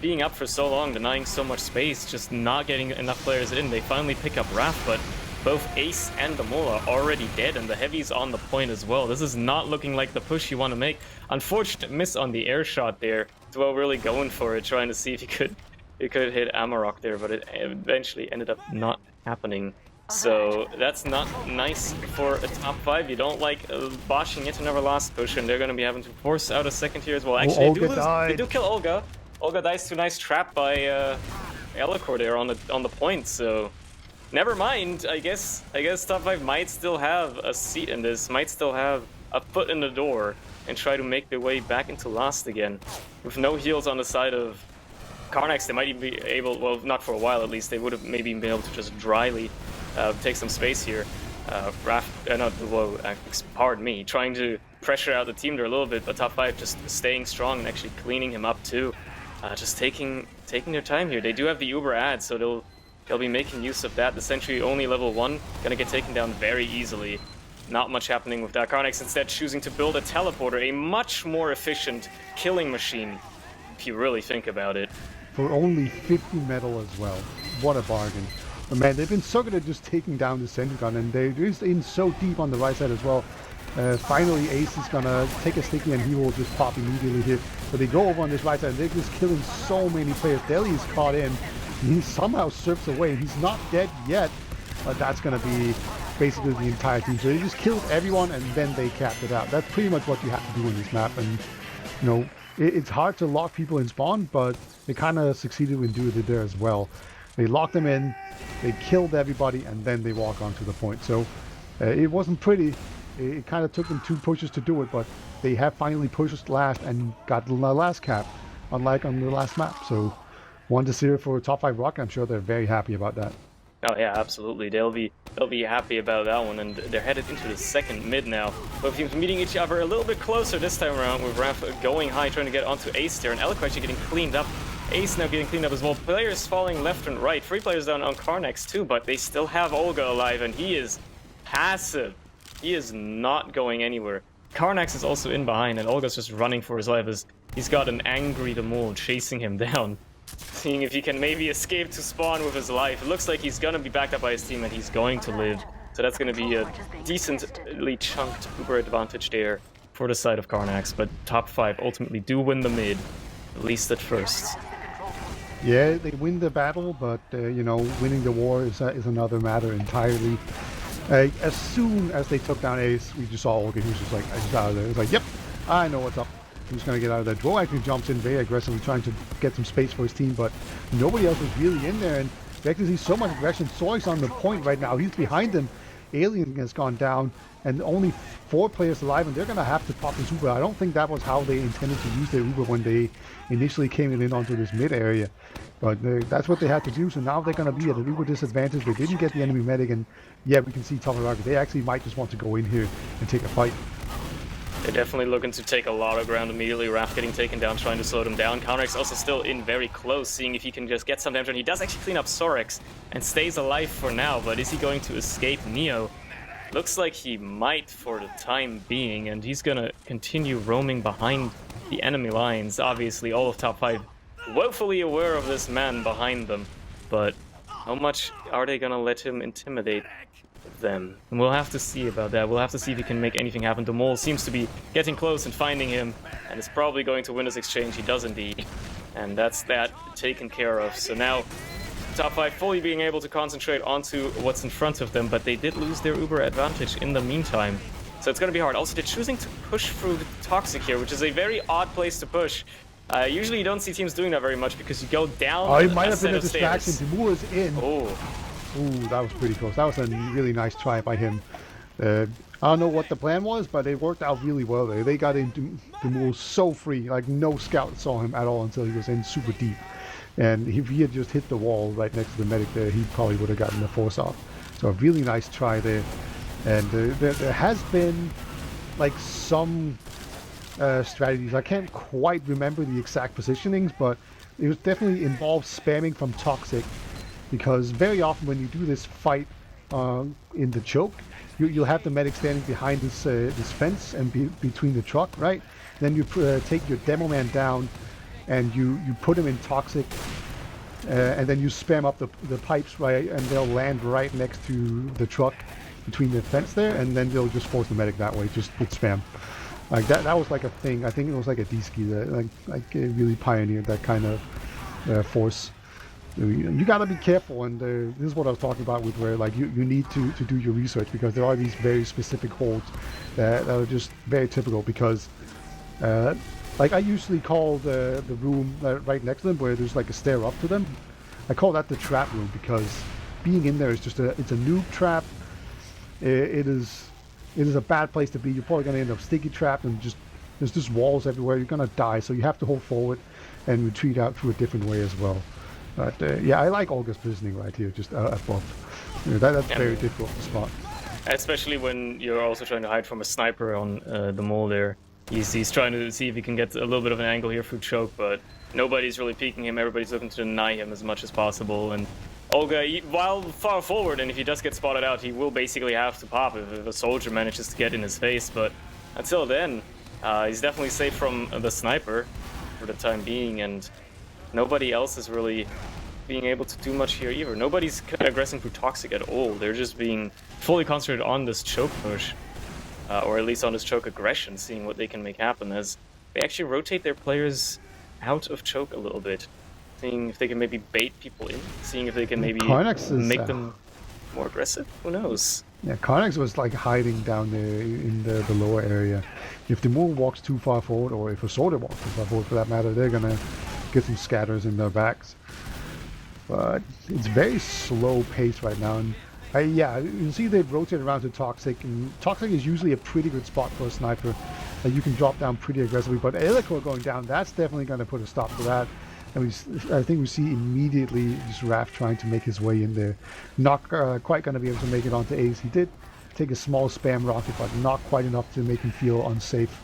being up for so long, denying so much space, just not getting enough players in, they finally pick up Raph, but both Ace and the Mole are already dead, and the Heavy's on the point as well. This is not looking like the push you want to make. Unfortunate miss on the air shot there. Duo really going for it, trying to see if he could hit Amarok there, but it eventually ended up not happening. So that's not nice for a top 5. You don't like boshing into another last push, and they're going to be having to force out a second here as well. Actually, they do kill Olga. Olga dies to a nice trap by Elicor there on the point, so never mind. I guess top 5 might still have a seat in this, might still have a foot in the door, and try to make their way back into last again. With no heals on the side of karnax, they might even be able, well, not for a while at least, they would have maybe been able to just dryly take some space here. Pardon me, trying to pressure out the team there a little bit, but top 5 just staying strong and actually cleaning him up too. Just taking their time here. They do have the Uber ad, so they'll be making use of that. The sentry only level 1, gonna get taken down very easily. not much happening with that. Karnax instead choosing to build a teleporter, a much more efficient killing machine, if you really think about it. For only 50 metal as well. What a bargain. But man, they've been so good at just taking down the sentry gun, and they're just in so deep on the right side as well. Finally, Ace is gonna take a sticky and he will just pop immediately here. But they go over on this right side and they're just killing so many players. Deli is caught in. He somehow surfs away. He's not dead yet, but that's gonna be basically the entire team. So they just killed everyone and then they capped it out. That's pretty much what you have to do in this map. And you know, it's hard to lock people in spawn, but they kind of succeeded in doing it there as well. They locked them in, they killed everybody, and then they walk onto the point. So it wasn't pretty. It kind of took them 2 pushes to do it, but they have finally pushed last and got the last cap, unlike on the last map. So 1-0 for top 5 Rocket. I'm sure they're very happy about that. Oh yeah, absolutely. They'll be happy about that one, and they're headed into the second mid now. Both teams meeting each other a little bit closer this time around, with Raph going high, trying to get onto Ace there, and Eloquent actually getting cleaned up. Ace now getting cleaned up as well. Players falling left and right. 3 players down on karnax too, but they still have Olga alive, and he is passive. He is not going anywhere. Karnax is also in behind, and Olga's just running for his life as he's got an angry Demol chasing him down, seeing if he can maybe escape to spawn with his life. It looks like he's gonna be backed up by his team and he's going to live. So that's gonna be a decently chunked Uber advantage there for the side of Karnax, but top 5 ultimately do win the mid, at least at first. Yeah, they win the battle, but you know, winning the war is another matter entirely. As soon as they took down Ace, we just saw Olga. He was just like, I just out of there. He was like, yep, I know what's up. He was going to get out of there. Dro actually jumps in very aggressively, trying to get some space for his team, but nobody else was really in there. And we actually see so much aggression. Soy's on the point right now. He's behind him. Alien has gone down, and only 4 players alive, and they're going to have to pop this Uber. I don't think that was how they intended to use their Uber when they initially came in onto this mid area. But that's what they had to do, so now they're going to be at a Uber disadvantage. They didn't get the enemy medic, and yeah, we can see top 5 Rocket. They actually might just want to go in here and take a fight. They're definitely looking to take a lot of ground immediately. Raph getting taken down, trying to slow them down. Karnax also still in very close, seeing if he can just get some damage on. He does actually clean up Sorex and stays alive for now, but is he going to escape Neo? Looks like he might for the time being, and he's gonna continue roaming behind the enemy lines. Obviously, all of top 5 woefully aware of this man behind them, but how much are they gonna let him intimidate them? And we'll have to see about that. We'll have to see if he can make anything happen. The Mole seems to be getting close and finding him, and is probably going to win this exchange. He does indeed, and that's that taken care of. So now top 5 fully being able to concentrate onto what's in front of them, but they did lose their Uber advantage in the meantime. So it's going to be hard. Also, they're choosing to push through the Toxic here, which is a very odd place to push. Usually you don't see teams doing that very much because you go down. Oh, it might have been a distraction. Timur is in. Oh. Ooh, that was pretty close. That was a really nice try by him. I don't know what the plan was, but it worked out really well there. They got into Timur so free, like no scout saw him at all until he was in super deep. And if he had just hit the wall right next to the medic there, he probably would have gotten the force off. So a really nice try there. And there has been like some strategies. I can't quite remember the exact positionings, but it was definitely involved spamming from Toxic, because very often when you do this fight in the choke, you'll have the medic standing behind this fence and between the truck, right? Then you take your demo man down and you put him in Toxic, and then you spam up the pipes, right, and they'll land right next to the truck between the fence there, and then they'll just force the medic that way, just with spam. Like that was like a thing. I think it was like a D-ski that like really pioneered that kind of force. You gotta be careful, and this is what I was talking about with where like you need to do your research, because there are these very specific holds that are just very typical, because like I usually call the room right next to them where there's like a stair up to them, I call that the trap room, because being in there is just it's a noob trap. It is a bad place to be. You're probably going to end up sticky trapped, and there's just walls everywhere. You're going to die, so you have to hold forward and retreat out through a different way as well. But yeah, I like Olga's positioning right here, just above. That's very difficult to spot. Especially when you're also trying to hide from a sniper on the mole there. He's trying to see if he can get a little bit of an angle here through choke, but nobody's really peeking him. Everybody's looking to deny him as much as possible, and Olga, while far forward, and if he does get spotted out, he will basically have to pop if a soldier manages to get in his face. But until then, he's definitely safe from the sniper for the time being, and nobody else is really being able to do much here either. Nobody's aggressing through Toxic at all. They're just being fully concentrated on this choke push, or at least on this choke aggression, seeing what they can make happen as they actually rotate their players out of choke a little bit. Seeing if they can maybe bait people in, seeing if they can maybe make them more aggressive. Who knows? Yeah, karnax was like hiding down there in the lower area. If the move walks too far forward, or if a soldier walks too far forward for that matter, they're gonna get some scatters in their backs. But it's very slow pace right now. And yeah, you see they've rotated around to Toxic, and Toxic is usually a pretty good spot for a sniper. You can drop down pretty aggressively, but Elikor going down, that's definitely going to put a stop to that. And I think we see immediately just Raph trying to make his way in there. Not quite going to be able to make it onto Ace. He did take a small spam rocket, but not quite enough to make him feel unsafe.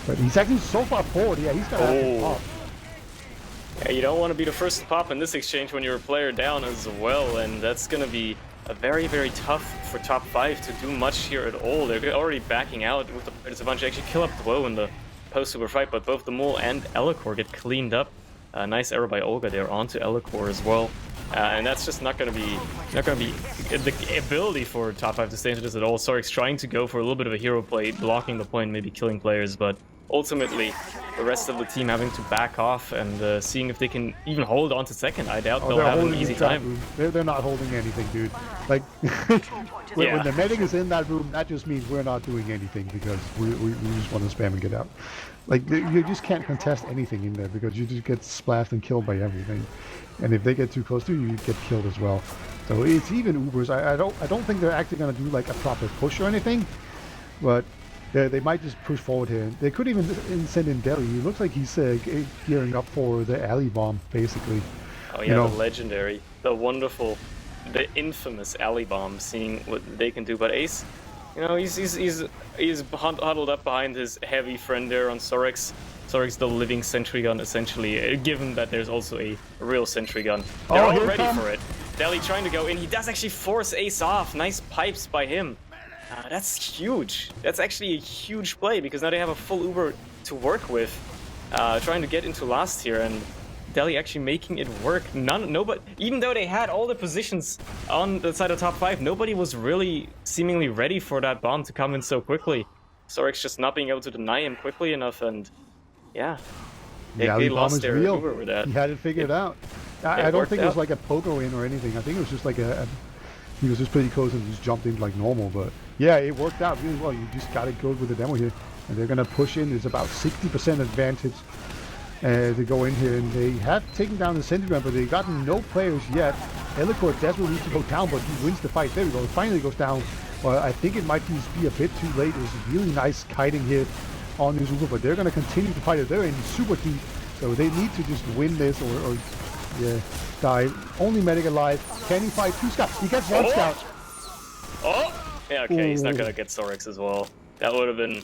But he's actually so far forward. Yeah, he's got to pop. Yeah, you don't want to be the first to pop in this exchange when you're a player down as well, and that's going to be a very, very tough for top 5 to do much here at all. They're already backing out with the disadvantage. Actually kill up Dwo in the post-super fight, but both the Mole and Elikor get cleaned up. Nice error by Olga there onto Elikor as well. And that's just not going to be the ability for top 5 to stay into this at all. Sorik's trying to go for a little bit of a hero play, blocking the point, maybe killing players, but ultimately the rest of the team having to back off and seeing if they can even hold on to second. I doubt they'll have an easy time. They're not holding anything, dude. Like, when the medic is in that room, that just means we're not doing anything because we just want to spam and get out. Like, you just can't contest anything in there because you just get splashed and killed by everything. And if they get too close to you, you get killed as well. So it's even Ubers. I don't think they're actually going to do like a proper push or anything, but they might just push forward here. They could even send in Delhi. It looks like he's gearing up for the alley bomb, basically. Oh yeah, the legendary, the wonderful, the infamous alley bomb. Seeing what they can do, but Ace, you know, he's huddled up behind his heavy friend there on Sorix. Sorix the living sentry gun, essentially, given that there's also a real sentry gun. They're all ready for it. Delhi trying to go in. He does actually force Ace off. Nice pipes by him. That's huge. That's actually a huge play because now they have a full Uber to work with, trying to get into last here, and Delhi actually making it work. Nobody, even though they had all the positions on the side of top 5, nobody was really seemingly ready for that bomb to come in so quickly. Sorix just not being able to deny him quickly enough, and yeah, they lost their Uber with that. He had it figured out. I don't think it was like a pogo in or anything. I think it was just like he was just pretty close and just jumped in like normal, but yeah, it worked out really well. You just got it good with the demo here, and they're gonna push in. There's about 60% advantage to go in here, and they have taken down the sentry gun, but they've gotten no players yet. Elikor desperately needs to go down, but he wins the fight. There we go. It finally goes down. Well, I think it might just be a bit too late. It was a really nice kiting here on this Uber, but they're gonna continue to fight it. They're in super deep, so they need to just win this or yeah, die. Only medic alive. Can he fight 2 scouts? He gets 1 scout. Oh! Yeah, okay, he's not gonna get Sorix as well. That would have been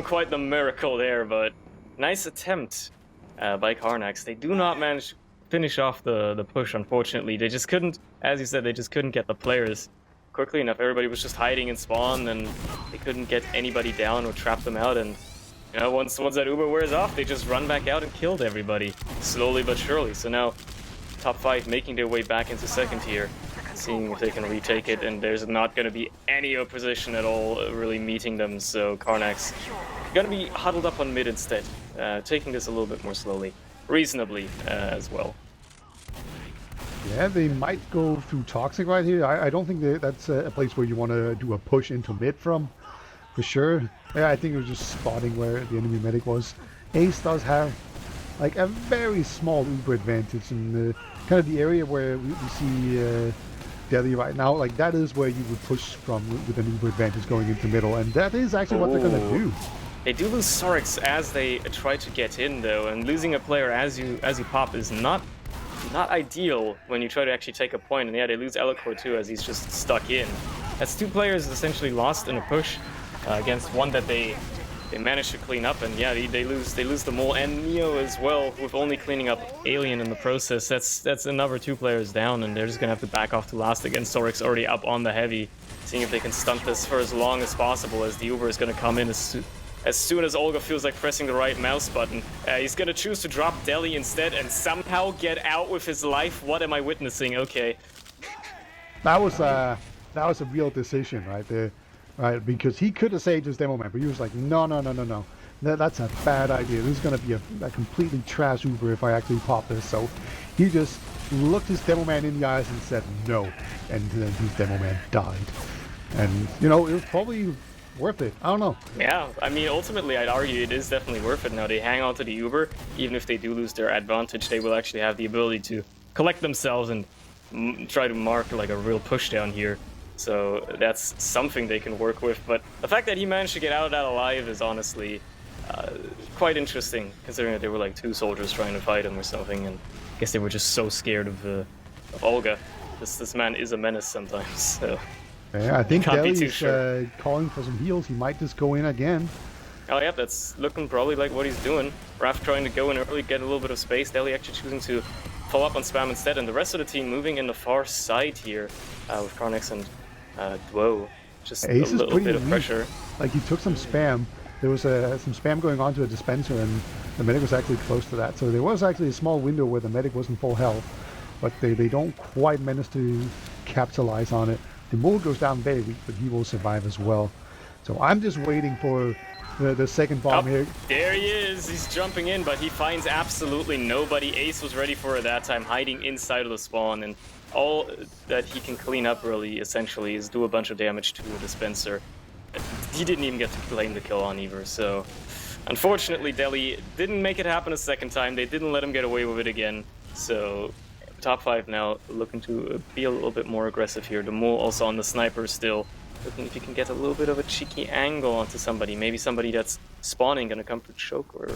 quite the miracle there, but nice attempt by Karnax. They do not manage to finish off the push, unfortunately. They just couldn't, as you said, they just couldn't get the players quickly enough. Everybody was just hiding in spawn, and they couldn't get anybody down or trap them out, and you know, once that Uber wears off, they just run back out and killed everybody, slowly but surely. So now, top 5 making their way back into second here, seeing if they can retake it, and there's not going to be any opposition at all really meeting them, so Karnax going to be huddled up on mid instead, taking this a little bit more slowly, reasonably as well. Yeah, they might go through Toxic right here. I don't think that's a place where you want to do a push into mid from, for sure. Yeah, I think it was just spotting where the enemy medic was. Ace does have like a very small Uber advantage in kind of the area where we see Delhi right now. Like that is where you would push from with an Uber advantage going into middle, and that is actually what they're gonna do. They do lose Sorix as they try to get in though, and losing a player as you pop is not ideal when you try to actually take a point. And yeah, they lose Elikor too as he's just stuck in. That's 2 players essentially lost in a push against one that they they manage to clean up, and yeah, they lose the mole and Neo as well, with only cleaning up Alien in the process. That's another 2 players down, and they're just gonna have to back off to last again. Sorik's already up on the heavy, seeing if they can stunt this for as long as possible, as the Uber is gonna come in as soon as Olga feels like pressing the right mouse button. He's gonna choose to drop Deli instead and somehow get out with his life. What am I witnessing? Okay. That was a real decision right there, right? Because he could have saved his demo man, but he was like, no. That's a bad idea. This is going to be a completely trash Uber if I actually pop this. So he just looked his demo man in the eyes and said no, and then his demo man died. And you know, it was probably worth it. I don't know. Yeah, I mean, ultimately, I'd argue it is definitely worth it. Now they hang on to the Uber. Even if they do lose their advantage, they will actually have the ability to collect themselves and try to mark like a real push down here. So that's something they can work with. But the fact that he managed to get out of that alive is honestly quite interesting, considering that there were like 2 soldiers trying to fight him or something, and I guess they were just so scared of Olga. This man is a menace sometimes. So yeah, I think Deli's sure. calling for some heals. He might just go in again. Oh yeah, that's looking probably like what he's doing. Raph trying to go in early, get a little bit of space. Deli actually choosing to follow up on spam instead, and the rest of the team moving in the far side here with karnax and Dwo. Just Ace a little bit of weak. pressure. Like he took some spam. There was some spam going on to a dispenser, and the medic was actually close to that. So there was actually a small window where the medic wasn't full health, but they don't quite manage to capitalize on it. The mole goes down very weak, but he will survive as well. So I'm just waiting for the second bomb here. There he is. He's jumping in, but he finds absolutely nobody. Ace was ready for it that time, hiding inside of the spawn, and all that he can clean up really, essentially, is do a bunch of damage to a dispenser. He didn't even get to claim the kill on either, so unfortunately Deli didn't make it happen a second time. They didn't let him get away with it again, so top 5 now looking to be a little bit more aggressive here. The mole also on the sniper still, looking if he can get a little bit of a cheeky angle onto somebody. Maybe somebody that's spawning gonna come for choke, or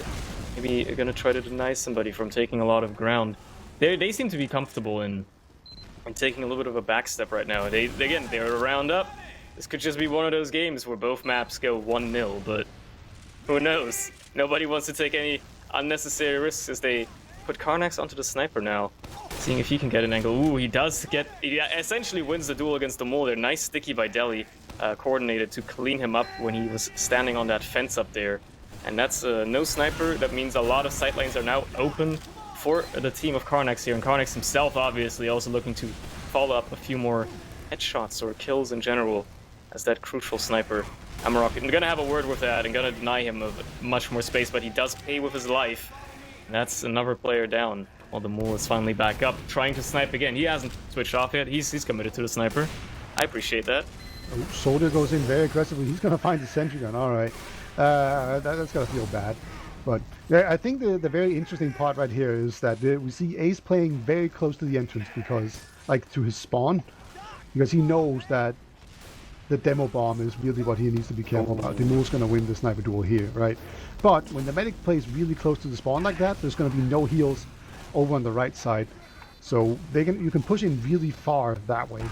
maybe gonna try to deny somebody from taking a lot of ground. They seem to be comfortable in taking a little bit of a backstep right now. They're a round up. This could just be one of those games where both maps go 1-0, but who knows? Nobody wants to take any unnecessary risks as they put karnax onto the sniper now, seeing if he can get an angle. Ooh, he essentially wins the duel against the mole there. Nice sticky by Deli, coordinated to clean him up when he was standing on that fence up there. And that's no sniper. That means a lot of sight lanes are now open for the team of karnax here, and karnax himself obviously also looking to follow up a few more headshots or kills in general as that crucial sniper. ArchRhythm, I'm gonna have a word with that and gonna deny him of much more space, but he does pay with his life. And that's another player down. While the mole is finally back up, trying to snipe again. He hasn't switched off yet. He's committed to the sniper. I appreciate that. Oh, Soldier goes in very aggressively. He's gonna find the sentry gun. All right, that's gonna feel bad. But I think the very interesting part right here is that we see Ace playing very close to the entrance, because, like, to his spawn, because he knows that the demo bomb is really what he needs to be careful about. The mole's going to win the sniper duel here, right? But when the medic plays really close to the spawn like that, there's going to be no heals over on the right side. So you can push in really far that way.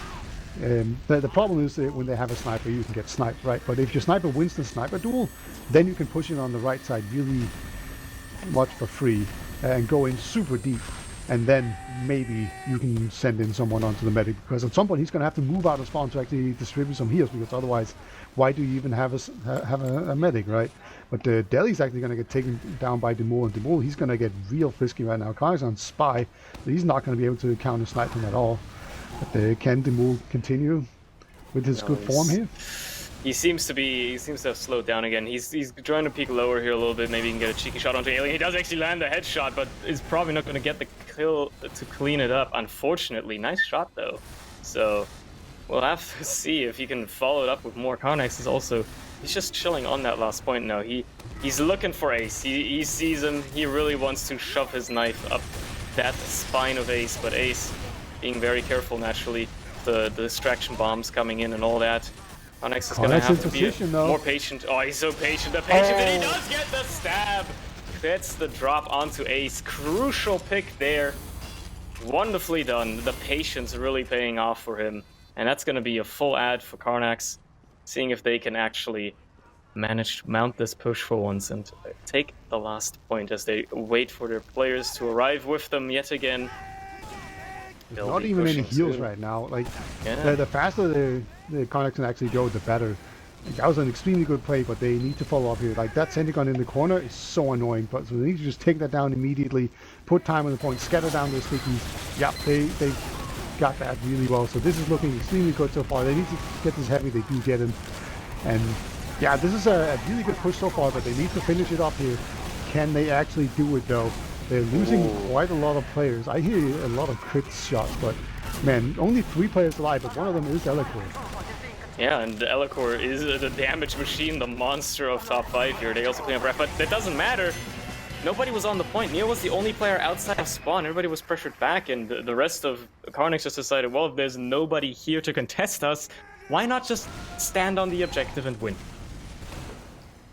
The problem is that when they have a sniper, you can get sniped, right? But if your sniper wins the sniper duel, then you can push in on the right side really much for free and go in super deep. And then maybe you can send in someone onto the medic, because at some point he's going to have to move out of spawn to actually distribute some heals, because otherwise, why do you even have a medic, right? But Deli's actually going to get taken down by Demol, and Demol, he's going to get real frisky right now. Karnax on spy, so he's not going to be able to counter snipe him at all. But can Demol continue with his good form here? He seems to have slowed down again. He's trying to peek lower here a little bit. Maybe he can get a cheeky shot onto Alien. He does actually land a headshot, but is probably not going to get the kill to clean it up, unfortunately. Nice shot, though. So we'll have to see if he can follow it up with more. Karnax is also, he's just chilling on that last point now. He's looking for Ace. He sees him. He really wants to shove his knife up that spine of Ace, but Ace being very careful, naturally. The distraction bombs coming in and all that. karnax is going to have to be more patient. Oh, he's so patient. The patient, and he does get the stab. Gets the drop onto Ace. Crucial pick there. Wonderfully done. The patience really paying off for him. And that's going to be a full ad for karnax. Seeing if they can actually manage to mount this push for once and take the last point as they wait for their players to arrive with them yet again. There's not even any heals right now. Like, yeah. the faster the karnax can actually go, the better. Like, that was an extremely good play, but they need to follow up here. Like, that Centigon in the corner is so annoying, but so they need to just take that down immediately, put time on the point, scatter down those stickies. Yeah, they got that really well. So this is looking extremely good so far. They need to get this heavy. They do get him. And yeah, this is a really good push so far, but they need to finish it up here. Can they actually do it though? They're losing quite a lot of players. I hear a lot of crit shots, but man, only 3 players alive, but one of them is Elikor. Yeah, and Elikor is the damage machine, the monster of top 5 here. They also clean up ref, but that doesn't matter. Nobody was on the point. Neo was the only player outside of spawn. Everybody was pressured back, and the rest of karnax just decided, well, if there's nobody here to contest us, why not just stand on the objective and win?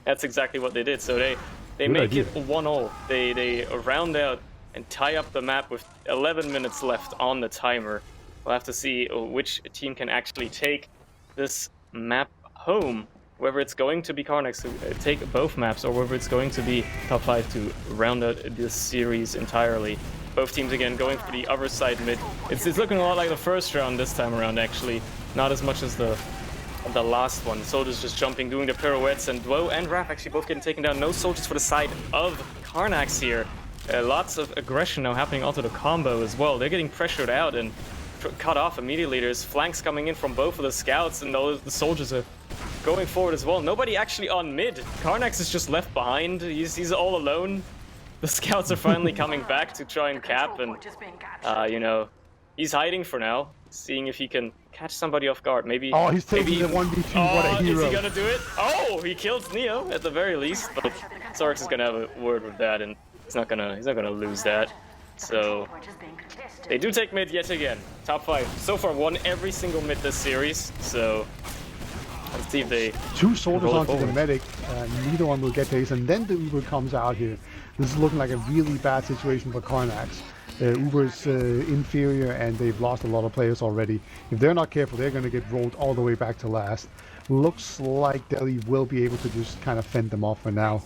That's exactly what they did. So they make it 1-0. They round out and tie up the map with 11 minutes left on the timer. We'll have to see which team can actually take this map home. Whether it's going to be karnax to take both maps, or whether it's going to be top 5 to round out this series entirely. Both teams again going for the other side mid. It's looking a lot like the first round this time around, actually. Not as much as the last one. Soldiers just jumping, doing the pirouettes, and Dwo and Raph actually both getting taken down. No soldiers for the side of karnax here. Lots of aggression now happening onto the combo as well. They're getting pressured out and cut off immediately. There's flanks coming in from both of the scouts, and the soldiers are going forward as well. Nobody actually on mid. Karnax is just left behind. He's all alone. The scouts are finally coming back to try and cap, and you know, he's hiding for now, seeing if he can catch somebody off guard. Maybe. Oh, he's taking the 1v2. What a hero! Is he gonna do it? Oh, he kills Neo at the very least. But Sarx is gonna have a word with that, and he's not gonna lose that. So they do take mid yet again. Top 5 so far won every single mid this series. So let's see if they 2 soldiers onto the medic. Neither one will get days, and then the Uber comes out here. This is looking like a really bad situation for karnax. Uber's inferior, and they've lost a lot of players already. If they're not careful, they're going to get rolled all the way back to last. Looks like Delhi will be able to just kind of fend them off for now.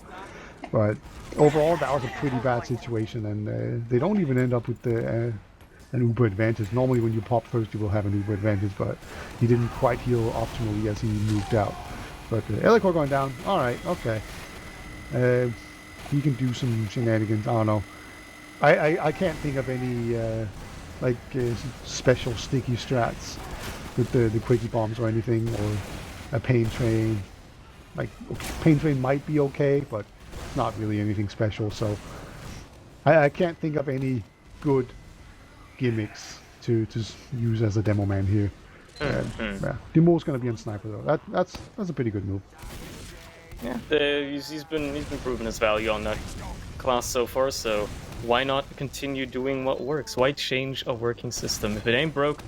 But overall, that was a pretty bad situation, and they don't even end up with an Uber advantage. Normally when you pop first, you will have an Uber advantage, but he didn't quite heal optimally as he moved out. But Elikor going down. Alright, okay. He can do some shenanigans. I don't know. I can't think of any special sticky strats with the quickie bombs or anything, or a pain train. Like, pain train might be okay, but not really anything special. So I can't think of any good gimmicks to use as a demo man here. Yeah. Demo's gonna be on sniper though. That's a pretty good move. Yeah, he's been proving his value on that class so far. So why not continue doing what works? Why change a working system? If it ain't broke,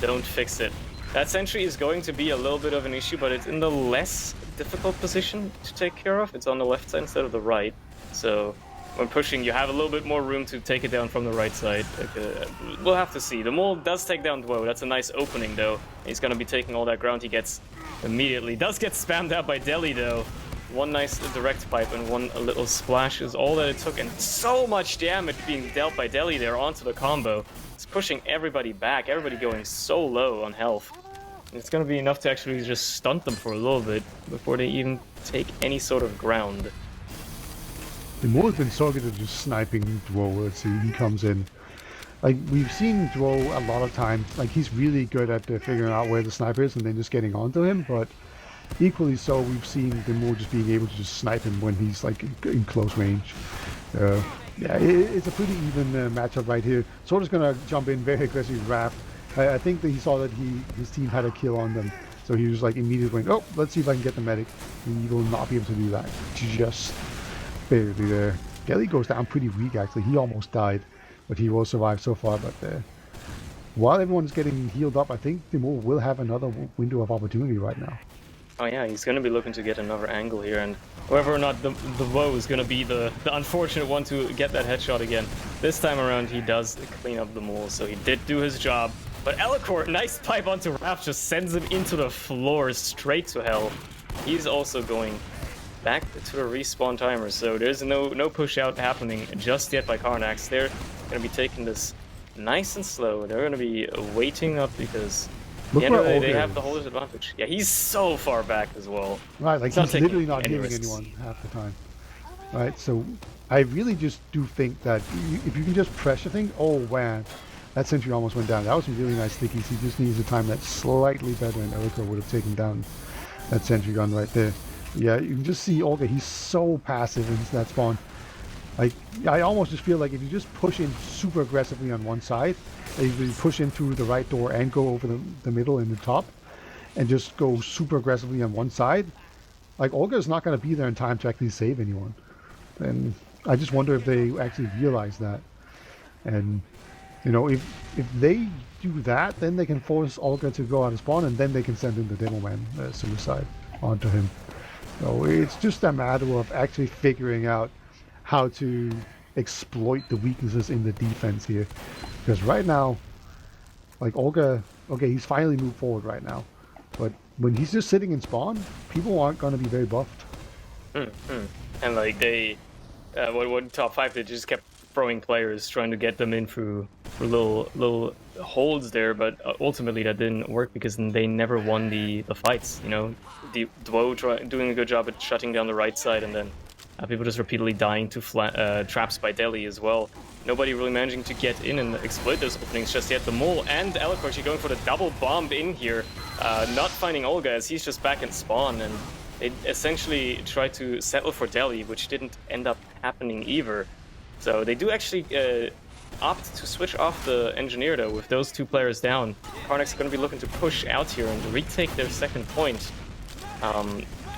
don't fix it. That sentry is going to be a little bit of an issue, but it's in the less difficult position to take care of. It's on the left side instead of the right. So when pushing, you have a little bit more room to take it down from the right side. We'll have to see. The mole does take down Dwo. That's a nice opening, though. He's going to be taking all that ground he gets immediately. Does get spammed out by Delhi, though. One nice direct pipe and one little splash is all that it took, and so much damage being dealt by Delhi there onto the combo. It's pushing everybody back, everybody going so low on health. And it's going to be enough to actually just stunt them for a little bit before they even take any sort of ground. The Mole's been so good at just sniping Dwo. Let's see, he comes in. Like, we've seen Dwo a lot of times. Like, he's really good at figuring out where the sniper is and then just getting onto him, but equally so, we've seen the Mole just being able to just snipe him when he's like in close range. Yeah, it's a pretty even matchup right here. Soda's gonna jump in very aggressive Raph. I think that he saw that his team had a kill on them, so he was like immediately going, oh, let's see if I can get the medic. He will not be able to do that. Just barely there. Delhi goes down pretty weak actually. He almost died, but he will survive so far. But while everyone's getting healed up, I think the Mole will have another window of opportunity right now. Oh yeah, he's going to be looking to get another angle here, and whether or not the Woe is going to be the unfortunate one to get that headshot again. This time around, he does clean up the Mole, so he did do his job. But Elikor, nice pipe onto Raph, just sends him into the floor, straight to hell. He's also going back to the respawn timer. So there's no push out happening just yet by karnax. They're gonna be taking this nice and slow. They're gonna be waiting up because at Look the end of where the day, they Olga have the is. holders advantage. Yeah, he's so far back as well. Right, like not he's taking literally not any healing risks. anyone half the time. Right, so I really just do think that if you can just pressure things, oh man, that sentry almost went down. That was some really nice stickies. He just needs to time that slightly better, and Elko would have taken down that sentry gun right there. Yeah, you can just see Olga, he's so passive in that spawn. Like, I almost just feel like if you just push in super aggressively on one side, if you push in through the right door and go over the middle and the top, and just go super aggressively on one side, like Olga's not going to be there in time to actually save anyone. And I just wonder if they actually realize that. And, you know, if they do that, then they can force Olga to go out of spawn, and then they can send in the Demoman suicide onto him. So it's just a matter of actually figuring out how to exploit the weaknesses in the defense here. Because right now, like Olga, okay, he's finally moved forward right now. But when he's just sitting in spawn, people aren't going to be very buffed. And like they, what top 5 did, just kept throwing players, trying to get them in through little holds there, but ultimately that didn't work because they never won the fights. You know, the Dwo doing a good job at shutting down the right side, and then people just repeatedly dying to traps by Delhi as well. Nobody really managing to get in and exploit those openings just yet. The Mole and Alec actually going for the double bomb in here, not finding Olga as he's just back in spawn, and they essentially tried to settle for Delhi, which didn't end up happening either. So they do actually opt to switch off the engineer though, with those two players down. karnax are going to be looking to push out here and retake their second point.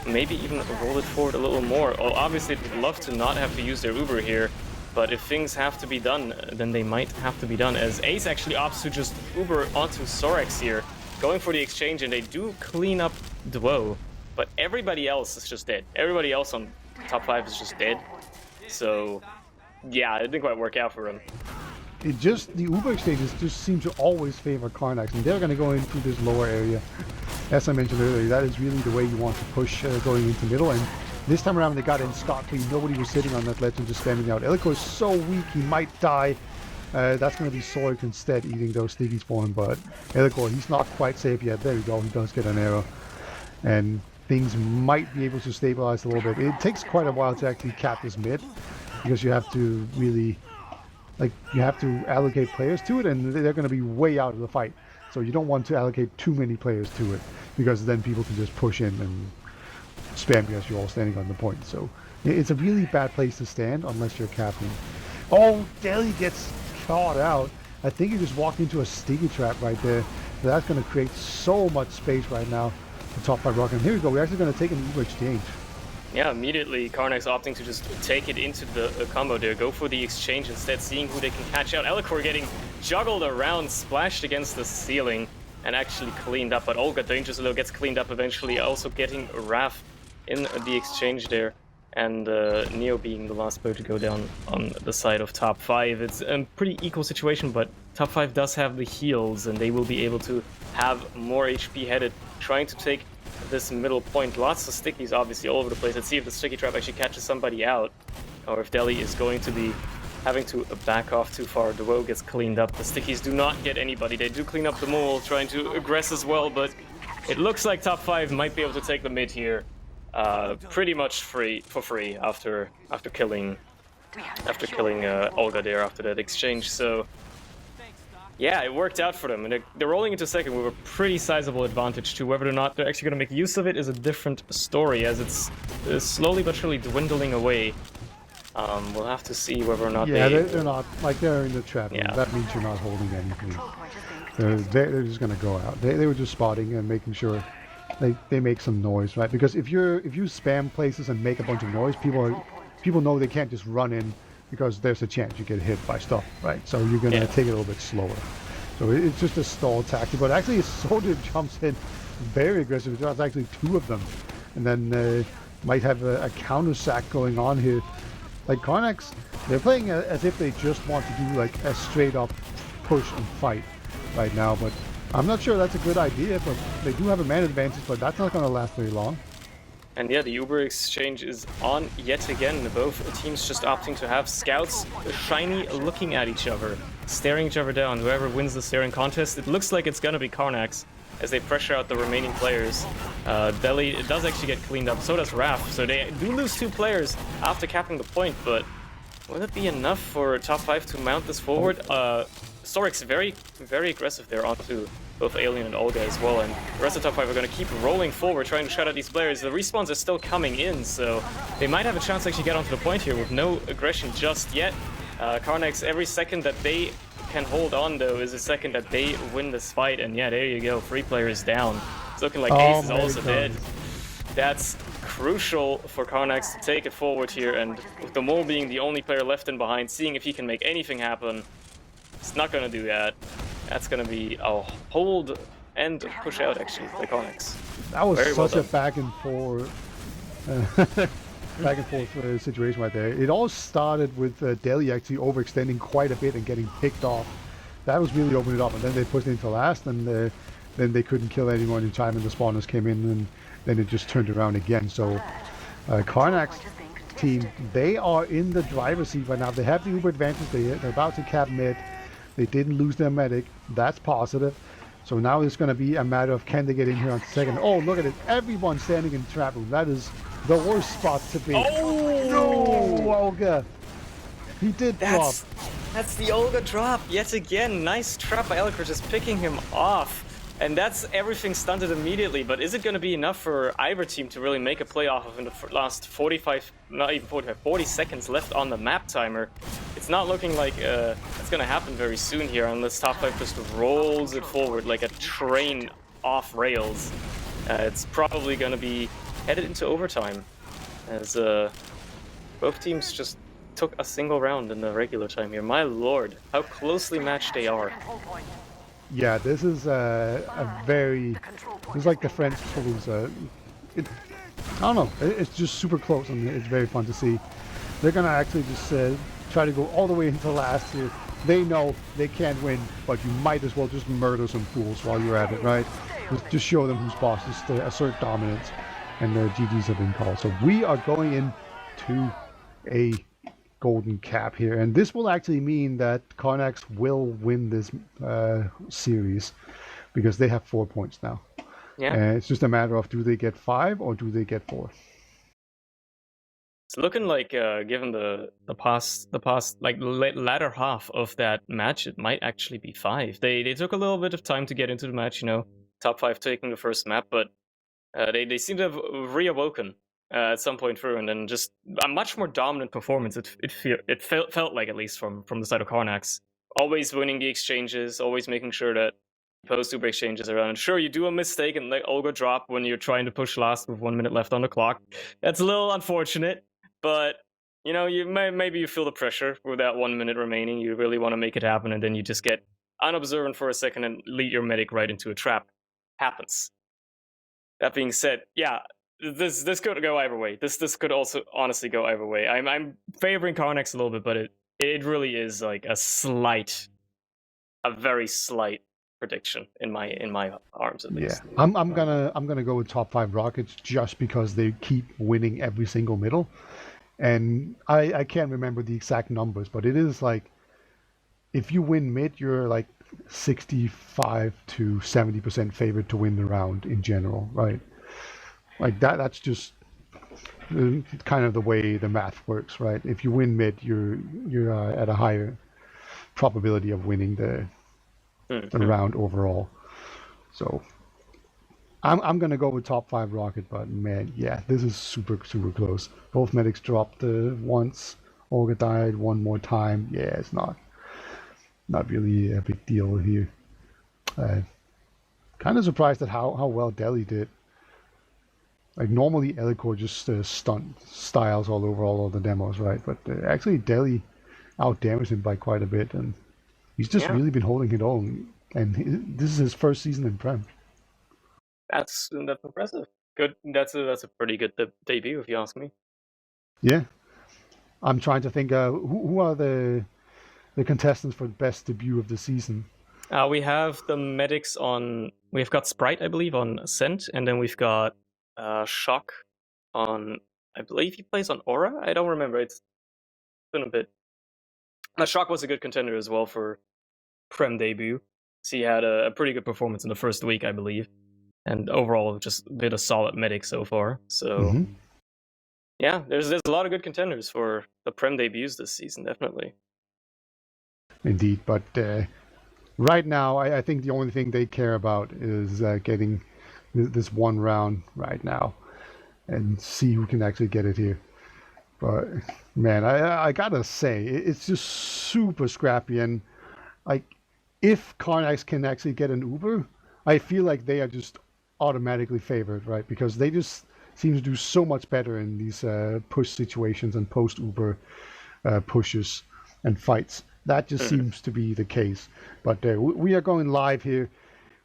Maybe even roll it forward a little more. Oh, obviously they'd love to not have to use their Uber here, but if things have to be done, then they might have to be done, as Ace actually opts to just Uber onto Sorex here, going for the exchange, and they do clean up Dwo, but everybody else is just dead. Everybody else on top 5 is just dead. So yeah, it didn't quite work out for him. The Uber exchanges just seem to always favor karnax, and they're going to go into this lower area. As I mentioned earlier, that is really the way you want to push going into middle, and this time around they got in scot-free. Nobody was sitting on that ledge and just standing out. Elko is so weak, he might die. That's going to be Sorg instead eating those sticky spawn, but Elko, he's not quite safe yet. There we go, he does get an arrow. And things might be able to stabilize a little bit. It takes quite a while to actually cap this mid, because you have to really, like, you have to allocate players to it, and they're going to be way out of the fight. So you don't want to allocate too many players to it, because then people can just push in and spam because you're all standing on the point. So it's a really bad place to stand unless you're capping. Oh, Delhi gets caught out. I think he just walked into a sticky trap right there. So that's going to create so much space right now for top 5 rocket. And here we go. We're actually going to take an Uber exchange. Yeah, immediately karnax opting to just take it into the combo there, go for the exchange instead, seeing who they can catch out. Elikor getting juggled around, splashed against the ceiling, and actually cleaned up. But Olga Dangerous Little gets cleaned up eventually, also getting Raf in the exchange there. And Neo being the last player to go down on the side of top 5. It's a pretty equal situation, but top 5 does have the heals, and they will be able to have more HP headed, trying to take this middle point. Lots of stickies obviously all over the place. Let's see if the sticky trap actually catches somebody out, or if Delhi is going to be having to back off too far. Dwo gets cleaned up. The stickies do not get anybody. They do clean up the Mole, trying to aggress as well, but it looks like top 5 might be able to take the mid here pretty much for free after killing Olga there after that exchange. So yeah, it worked out for them, and they're rolling into second with a pretty sizable advantage too. Whether or not they're actually going to make use of it is a different story, as it's slowly but surely dwindling away. We'll have to see whether or not they're not, like, they're in the trap. Yeah. That means you're not holding anything. They're just going to go out. They were just spotting and making sure they make some noise, right? Because if you spam places and make a bunch of noise, people know they can't just run in, because there's a chance you get hit by stuff, right? So you're going to take it a little bit slower. So it's just a stall tactic. But actually, a soldier jumps in very aggressive. There's actually 2 of them. And then might have a counter sack going on here. Like karnax, they're playing as if they just want to do like a straight up push and fight right now. But I'm not sure that's a good idea. But they do have a man advantage, but that's not going to last very long. And yeah, the Uber exchange is on yet again. Both teams just opting to have scouts shiny looking at each other, staring each other down. Whoever wins the staring contest, it looks like it's gonna be Karnax as they pressure out the remaining players. Delhi does actually get cleaned up, so does Raf. So they do lose 2 players after capping the point, but will it be enough for top 5 to mount this forward? Storix very, very aggressive there onto both Alien and Olga as well, and the rest of top 5 are going to keep rolling forward, trying to shut out these players. The respawns are still coming in, so they might have a chance to actually get onto the point here with no aggression just yet. Karnax, every second that they can hold on, though, is a second that they win this fight, and yeah, there you go, 3 players down. It's looking like Ace is also dead. That's crucial for Karnax to take it forward here, and with the Mole being the only player left in behind, seeing if he can make anything happen. It's not going to do that. That's going to be a hold and push out, actually, by Karnax. That was Very such well a back and forth situation right there. It all started with Delhi actually overextending quite a bit and getting picked off. That was really opening it up, and then they pushed into last, and then they couldn't kill anyone in time, and the spawners came in, and then it just turned around again. So Karnax team, they are in the driver's seat right now. They have the Uber advantage. They're about to cap mid. They didn't lose their medic. That's positive. So now it's going to be a matter of can they get in here on second. Oh, look at it. Everyone standing in trap room. That is the worst spot to be. Oh! No, Olga. He did drop. That's the Olga drop yet again. Nice trap by Elikor, just picking him off. And that's everything stunted immediately, but is it going to be enough for either team to really make a play off of in the last 45, not even 45, 40 seconds left on the map timer? It's not looking like it's going to happen very soon here unless top 5 just rolls it forward like a train off rails. It's probably going to be headed into overtime as both teams just took a single round in the regular time here. My lord, how closely matched they are. Yeah, this is a very, it's like the French Toulouse. I don't know, it's just super close, and it's very fun to see. They're gonna actually just try to go all the way into last here. They know they can't win, but you might as well just murder some fools while you're at it, right? Just show them who's boss, just assert dominance, and their GGs have been called. So we are going into a golden cap here, and this will actually mean that Karnax will win this series because they have 4 points now. Yeah, it's just a matter of do they get 5 or do they get 4. it's looking like given the past like latter half of that match, it might actually be 5. They took a little bit of time to get into the match, you know, top 5 taking the first map, but they seem to have reawoken at some point through, and then just a much more dominant performance. It felt like, at least from the side of Karnax, always winning the exchanges, always making sure that post Uber exchanges around. And sure, you do a mistake and let Olga drop when you're trying to push last with 1 minute left on the clock. That's a little unfortunate, but you know, maybe you feel the pressure with that 1 minute remaining. You really want to make it happen, and then you just get unobservant for a second and lead your medic right into a trap. Happens. That being said, yeah, this could go either way. This could also honestly go either way. I'm favoring Karnax a little bit, but it really is like a very slight prediction in my arms at least. Yeah, I'm gonna go with top 5 Rockets just because they keep winning every single middle, and I can't remember the exact numbers, but it is like if you win mid, you're like 65 to 70% favored to win the round in general, right? Like that's just kind of the way the math works, right? If you win mid, you're at a higher probability of winning the round overall. So I'm gonna go with top 5 Rocket, but man, yeah, this is super close. Both medics dropped once. Olga died one more time. Yeah, it's not really a big deal here. Kind of surprised at how well Delhi did. Like normally Elikor just stunt styles all over all of the demos, right? But actually Delhi out-damaged him by quite a bit, and he's just really been holding it on. And this is his first season in Prem. That's impressive. Good. That's a pretty good debut, if you ask me. Yeah, I'm trying to think. Who are the contestants for best debut of the season? We have the medics on. We've got Sprite, I believe, on Ascent, and then we've got Shock on, I believe he plays on Aura? I don't remember, it's been a bit. But Shock was a good contender as well for Prem debut. So he had a pretty good performance in the first week, I believe. And overall, just been a solid medic so far. So, yeah, there's a lot of good contenders for the Prem debuts this season, definitely. Indeed, but right now, I think the only thing they care about is getting this one round right now and see who can actually get it here. But man, I gotta say, it's just super scrappy, and like if karnax can actually get an Uber, I feel like they are just automatically favored, right? Because they just seem to do so much better in these push situations and post Uber pushes and fights. That just seems to be the case. But we are going live here.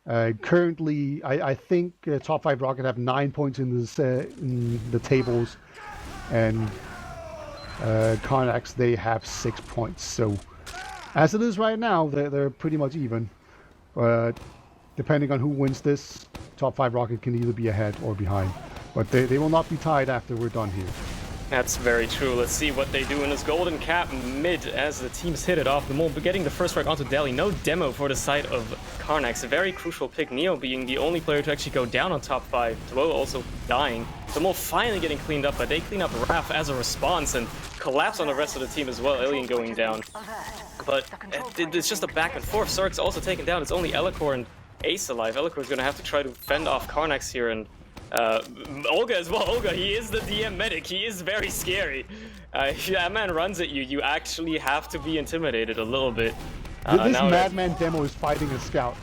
Currently, I think top 5 Rocket have 9 points in this in the tables, and karnax, they have 6 points. So as it is right now, they're pretty much even. But depending on who wins this, top 5 Rocket can either be ahead or behind. But they will not be tied after we're done here. That's very true. Let's see what they do in this golden cap mid as the teams hit it off. The Mole getting the first strike onto Delhi. No demo for the side of karnax. A very crucial pick. Neo being the only player to actually go down on top 5. Duo also dying. The Mole finally getting cleaned up, but they clean up Raph as a response and collapse on the rest of the team as well. Alien going down. But it's just a back and forth. Sark's also taken down. It's only Elikor and Ace alive. Elikor is going to have to try to fend off karnax here, and Olga as well. Olga, he is the DM medic. He is very scary. If that man runs at you, you actually have to be intimidated a little bit. This madman demo is fighting a scout.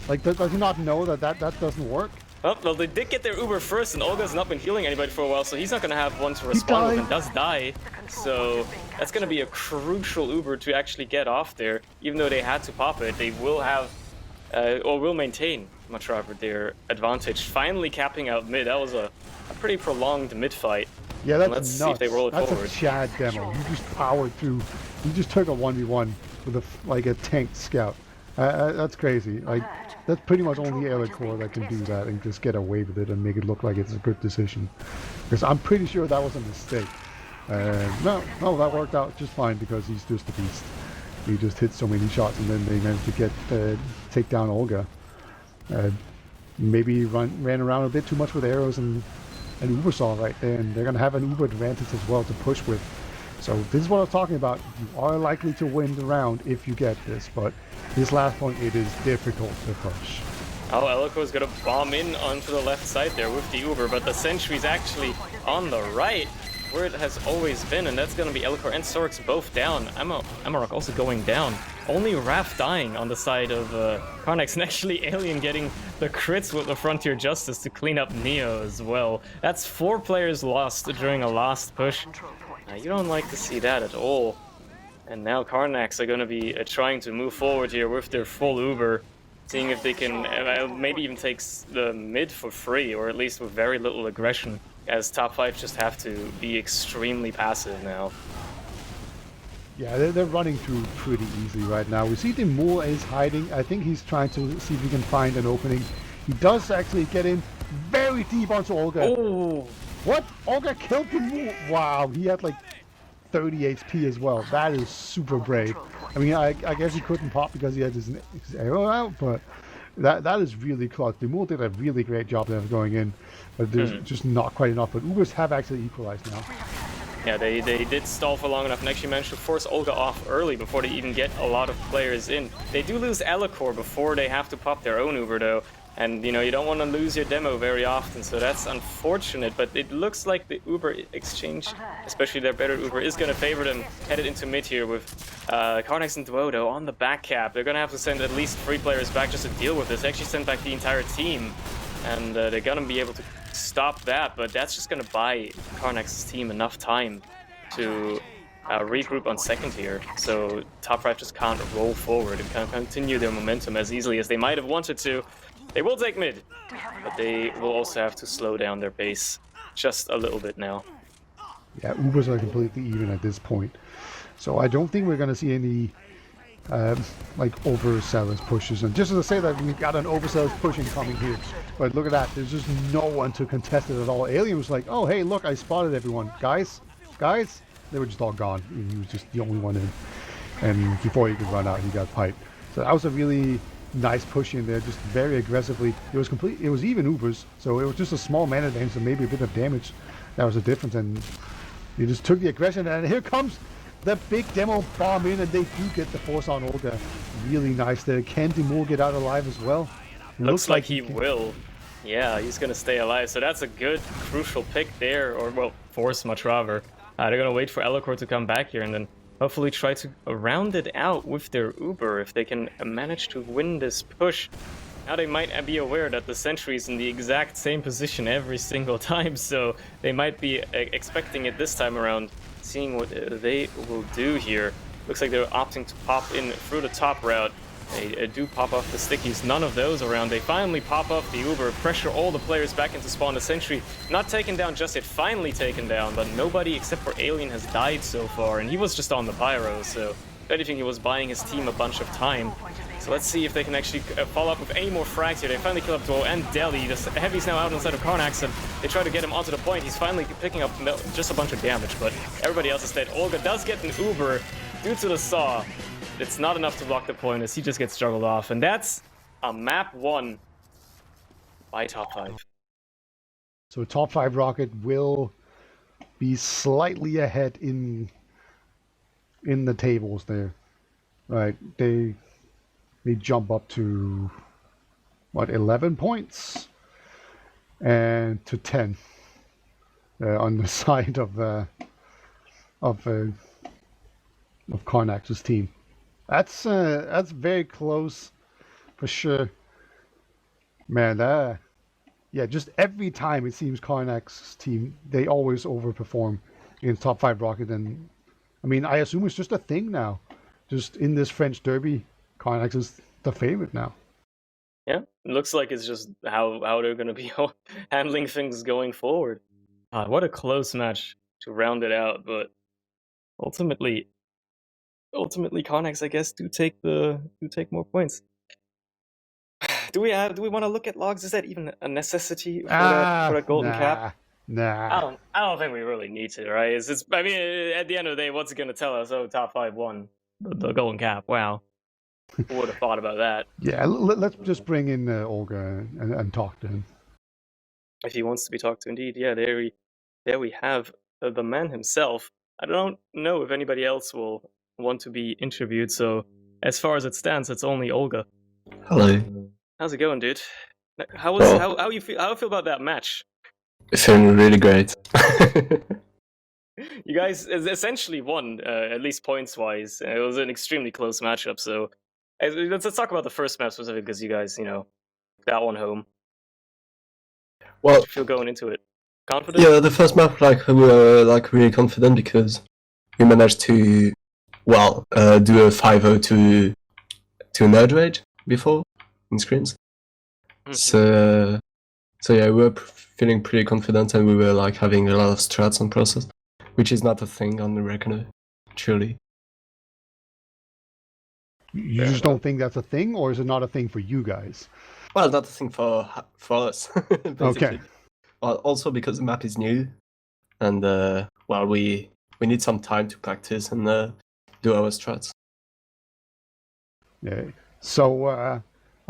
Like, does he not know that doesn't work? Oh, well, they did get their Uber first, and Olga's not been healing anybody for a while, so he's not going to have one to respond with, and does die. So that's going to be a crucial Uber to actually get off there. Even though they had to pop it, they will have, or will maintain, much rather, their advantage. Finally capping out mid. That was a pretty prolonged mid fight. Yeah, that's Let's nuts. see if they roll it that's forward. A Chad demo. You just powered through. You just took a 1v1 with a tanked scout. That's crazy. Like, that's pretty much only Elikor that can do that and just get away with it and make it look like it's a good decision. Because I'm pretty sure that was a mistake. No, that worked out just fine because he's just a beast. He just hit so many shots, and then they managed to take down Olga. Maybe ran around a bit too much with arrows and Uber saw right there, and they're going to have an Uber advantage as well to push with. So this is what I was talking about. You are likely to win the round if you get this, but this last point, it is difficult to push. Oh, Elikor is going to bomb in onto the left side there with the Uber, but the sentry's actually on the right, where it has always been, and that's going to be Elikor and Sorix both down. Amarok also going down. Only Raph dying on the side of karnax, and actually Alien getting the crits with the Frontier Justice to clean up Neo as well. That's 4 players lost during a last push. You don't like to see that at all. And now karnax are going to be trying to move forward here with their full Uber, seeing if they can maybe even take the mid for free, or at least with very little aggression, as top 5 just have to be extremely passive now. Yeah, they're running through pretty easily right now. We see Demul is hiding. I think he's trying to see if he can find an opening. He does actually get in very deep onto Olga. Oh! What? Olga killed Demul? Wow, he had like 30 HP as well. That is super brave. I mean, I guess he couldn't pop because he had his arrow out, but that is really close. Demul did a really great job of going in, but there's just not quite enough. But Ubers have actually equalized now. Yeah, they did stall for long enough and actually managed to force Olga off early before they even get a lot of players in. They do lose Elikor before they have to pop their own Uber though. And, you know, you don't want to lose your demo very often, so that's unfortunate. But it looks like the Uber exchange, especially their better Uber, is going to favor them headed into mid here with karnax and Duodo on the back cap. They're going to have to send at least 3 players back just to deal with this. They actually send back the entire team, and they're going to be able to stop that. But that's just going to buy karnax's team enough time to regroup on second here. So top 5 just can't roll forward and can't continue their momentum as easily as they might have wanted to. They will take mid, but they will also have to slow down their pace just a little bit now. Yeah, Ubers are completely even at this point. So I don't think we're going to see any like overzealous pushes. And just to say that we've got an overzealous push incoming here. But look at that. There's just no one to contest it at all. Alien was like, oh, hey, look, I spotted everyone. Guys, they were just all gone. He was just the only one in. And before he could run out, he got piped. So that was a really nice push in there, just very aggressively. It was complete. It was even Ubers, so it was just a small mana damage and maybe a bit of damage. That was the difference. And he just took the aggression, and here comes the big demo bomb in, and they do get the force on Olga. Really nice there. Can Dimur get out alive as well? Looks like he will. Yeah, he's gonna stay alive. So that's a good, crucial pick there, or well, force much rather. They're gonna wait for Eloquor to come back here, and then hopefully try to round it out with their Uber if they can manage to win this push. Now they might be aware that the sentry is in the exact same position every single time, so they might be expecting it this time around, seeing what they will do here. Looks like they're opting to pop in through the top route. They do pop off the stickies, none of those around. They finally pop off the Uber, pressure all the players back into spawn. The sentry not taken down just yet, finally taken down, but nobody except for Alien has died so far, and he was just on the pyro, so if anything he was buying his team a bunch of time. So let's see if they can actually follow up with any more frags here. They finally kill up Duo and Deli. The Heavy's now out inside of karnax, and they try to get him onto the point. He's finally picking up just a bunch of damage, but everybody else is dead. Olga does get an Uber due to the saw. It's not enough to block the point as he just gets struggled off. And that's a map 1 by top 5. So top 5 Rocket will be slightly ahead in the tables there. Right, they jump up to what, 11 points and to 10 on the side of karnax's team. That's very close for sure, man. Yeah, just every time it seems karnax's team, they always overperform in top 5 Rocket. And I mean, I assume it's just a thing now. Just in this French derby, karnax is the favorite now. Yeah, it looks like it's just how they're going to be handling things going forward. What a close match to round it out, but ultimately karnax, I guess, do take more points. Do we want to look at logs? Is that even a necessity for that golden cap? Nah. I don't think we really need to, right? I mean, at the end of the day, what's it going to tell us? Oh, top 5 won the golden cap. Wow. Who would have thought about that? Yeah, let's just bring in Olga and talk to him. If he wants to be talked to, indeed. Yeah, there we have the man himself. I don't know if anybody else will want to be interviewed, so as far as it stands, it's only Olga. Hello. How's it going, dude? How you feel? How you feel about that match? It's feeling really great. You guys essentially won, at least points wise. It was an extremely close matchup. So let's talk about the first map specifically, because you guys, that one home. Well, how did you feel going into it? Confident? Yeah, the first map, we were really confident because we managed to, do a 5-0 to nerd rage before in screens. Mm-hmm. So yeah, we were feeling pretty confident, and we were having a lot of strats on process, which is not a thing on the Reckoner, truly. You just don't think that's a thing, or is it not a thing for you guys? Well, not a thing for us, basically. Okay. Well, also because the map is new, and we need some time to practice and do our strats. Yeah. So,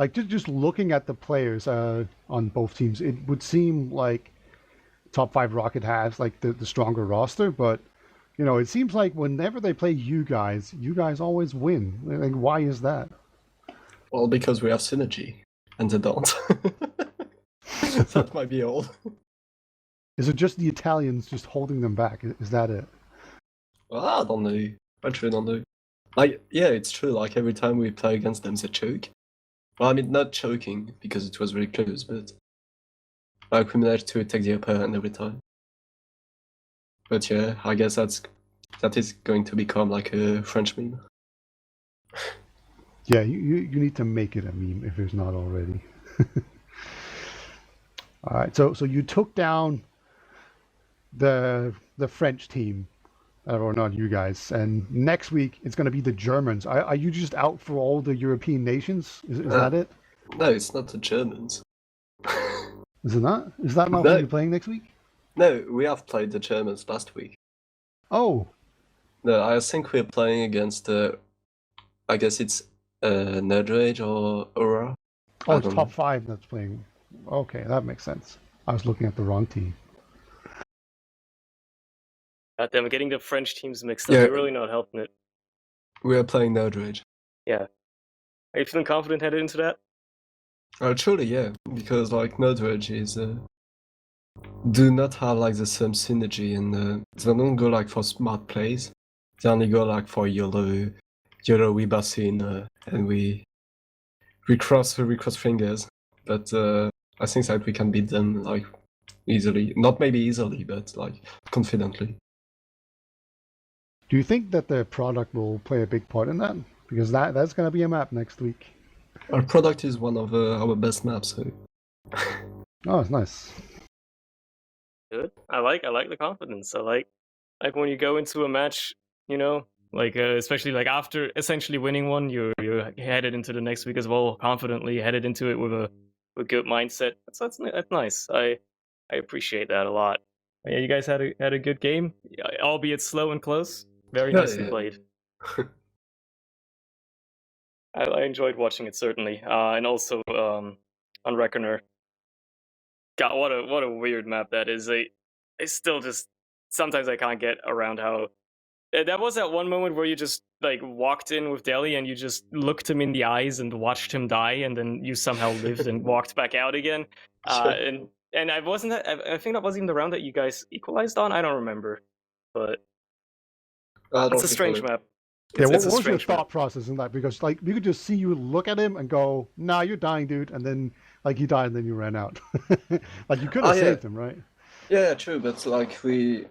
just looking at the players on both teams, it would seem like top 5 Rocket has the stronger roster, but it seems like whenever they play you guys always win. Why is that? Well, because we have synergy, and they don't. That might be all. Is it just the Italians just holding them back? Is that it? Well, I don't know. I truly don't know. Yeah, it's true. Every time we play against them, they choke. Well, I mean, not choking because it was really close, but we managed to take the upper hand every time. But yeah, I guess that is going to become a French meme. Yeah, you need to make it a meme if it's not already. All right, so you took down the French team, or not you guys. And next week it's going to be the Germans. Are you just out for all the European nations? Is that it? No, it's not the Germans. Is it not? Is that not No. who you're playing next week? No, we have played the Germans last week. Oh, No, I think we're playing against I guess it's Nerd Rage or Aura. oh, I it's don't top know. 5 that's playing. Okay, that makes sense. I was looking at the wrong team. God damn, getting the French teams mixed up. Yeah. You're really not helping it. We are playing Nerd Rage. Yeah. Are you feeling confident headed into that? Truly, yeah, because like Nerd Rage is do not have like the same synergy, and they don't go like for smart plays. They only go like for YOLO we bust in, and we cross fingers. But I think that we can beat them like easily. Not maybe easily, but like confidently. Do you think that the product will play a big part in that? Because that's going to be a map next week. Our product is one of our best maps. So. Oh, it's nice. Good. I like the confidence. I like when you go into a match, you know, like especially like after essentially winning one, you're headed into the next week as well, confidently headed into it with a good mindset. That's nice. I appreciate that a lot. Yeah, you guys had a good game, albeit slow and close. Very nicely played. I enjoyed watching it certainly, and also on Reckoner. God, what a weird map that is. I still just sometimes I can't get around how that was that one moment where you just like walked in with Deli and you just looked him in the eyes and watched him die, and then you somehow lived and walked back out again. And I wasn't. I think that wasn't even the round that you guys equalized on. I don't remember, but it's a strange map. Yeah, what was your thought process in that? Because like we could just see you look at him and go, "Nah, you're dying, dude," and then like he died and then you ran out. Like you could have saved him, right? Yeah, true. But like we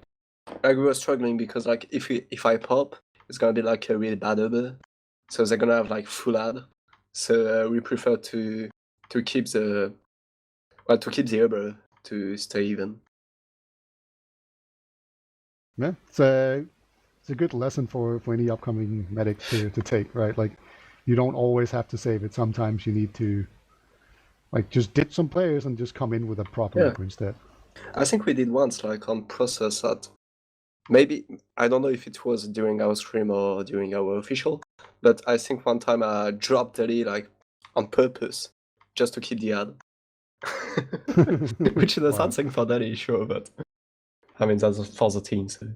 were struggling because like if I pop, it's gonna be like a really bad over. So they're gonna have like full ad. So we prefer to keep the over to stay even. Yeah, it's a good lesson for any upcoming medic to take, right? Like you don't always have to save it. Sometimes you need to like just ditch some players and just come in with a proper over instead. I think we did once like on process that maybe I don't know if it was during our stream or during our official, but I think one time I dropped Deli like on purpose just to keep the ad. Which is something for Deli, sure, but I mean that's for the team, so.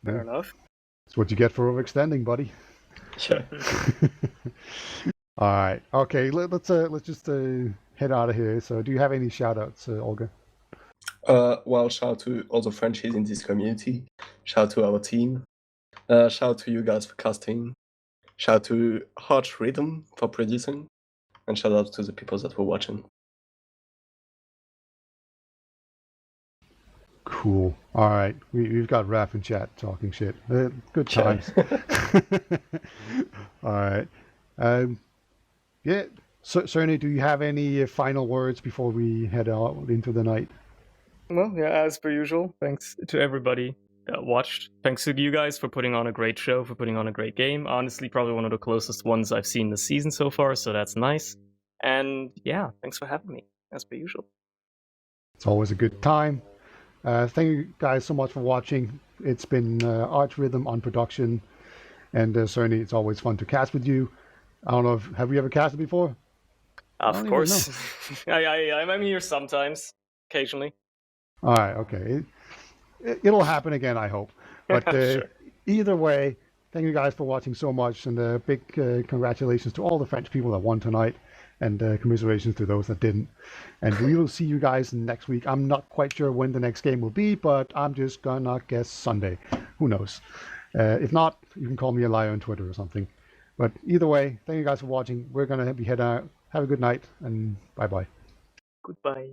Fair enough. That's what you get for overextending, buddy. Yeah. All right. Okay. Let's just head out of here. So, do you have any shout outs, Olga? Well, shout out to all the Frenchies in this community. Shout out to our team. Shout out to you guys for casting. Shout out to ArchRhythm for producing. And shout out to the people that were watching. Cool. All right. We've got Raph in chat talking shit. Good times. All right. Yeah. So, Surny, do you have any final words before we head out into the night? Well, yeah, as per usual, thanks to everybody that watched. Thanks to you guys for putting on a great show, for putting on a great game. Honestly, probably one of the closest ones I've seen this season so far, so that's nice. And yeah, thanks for having me, as per usual. It's always a good time. Thank you guys so much for watching. It's been ArchRhythm on production. And Surny, it's always fun to cast with you. I don't know, have we ever casted before? Of course. I'm here sometimes, occasionally. All right, okay. It'll happen again, I hope. But sure. Either way, thank you guys for watching so much, and a big congratulations to all the French people that won tonight, and commiserations to those that didn't. And we will see you guys next week. I'm not quite sure when the next game will be, but I'm just gonna guess Sunday. Who knows? If not, you can call me a liar on Twitter or something. But either way, thank you guys for watching. We're gonna be heading out. Have a good night, and bye-bye. Goodbye.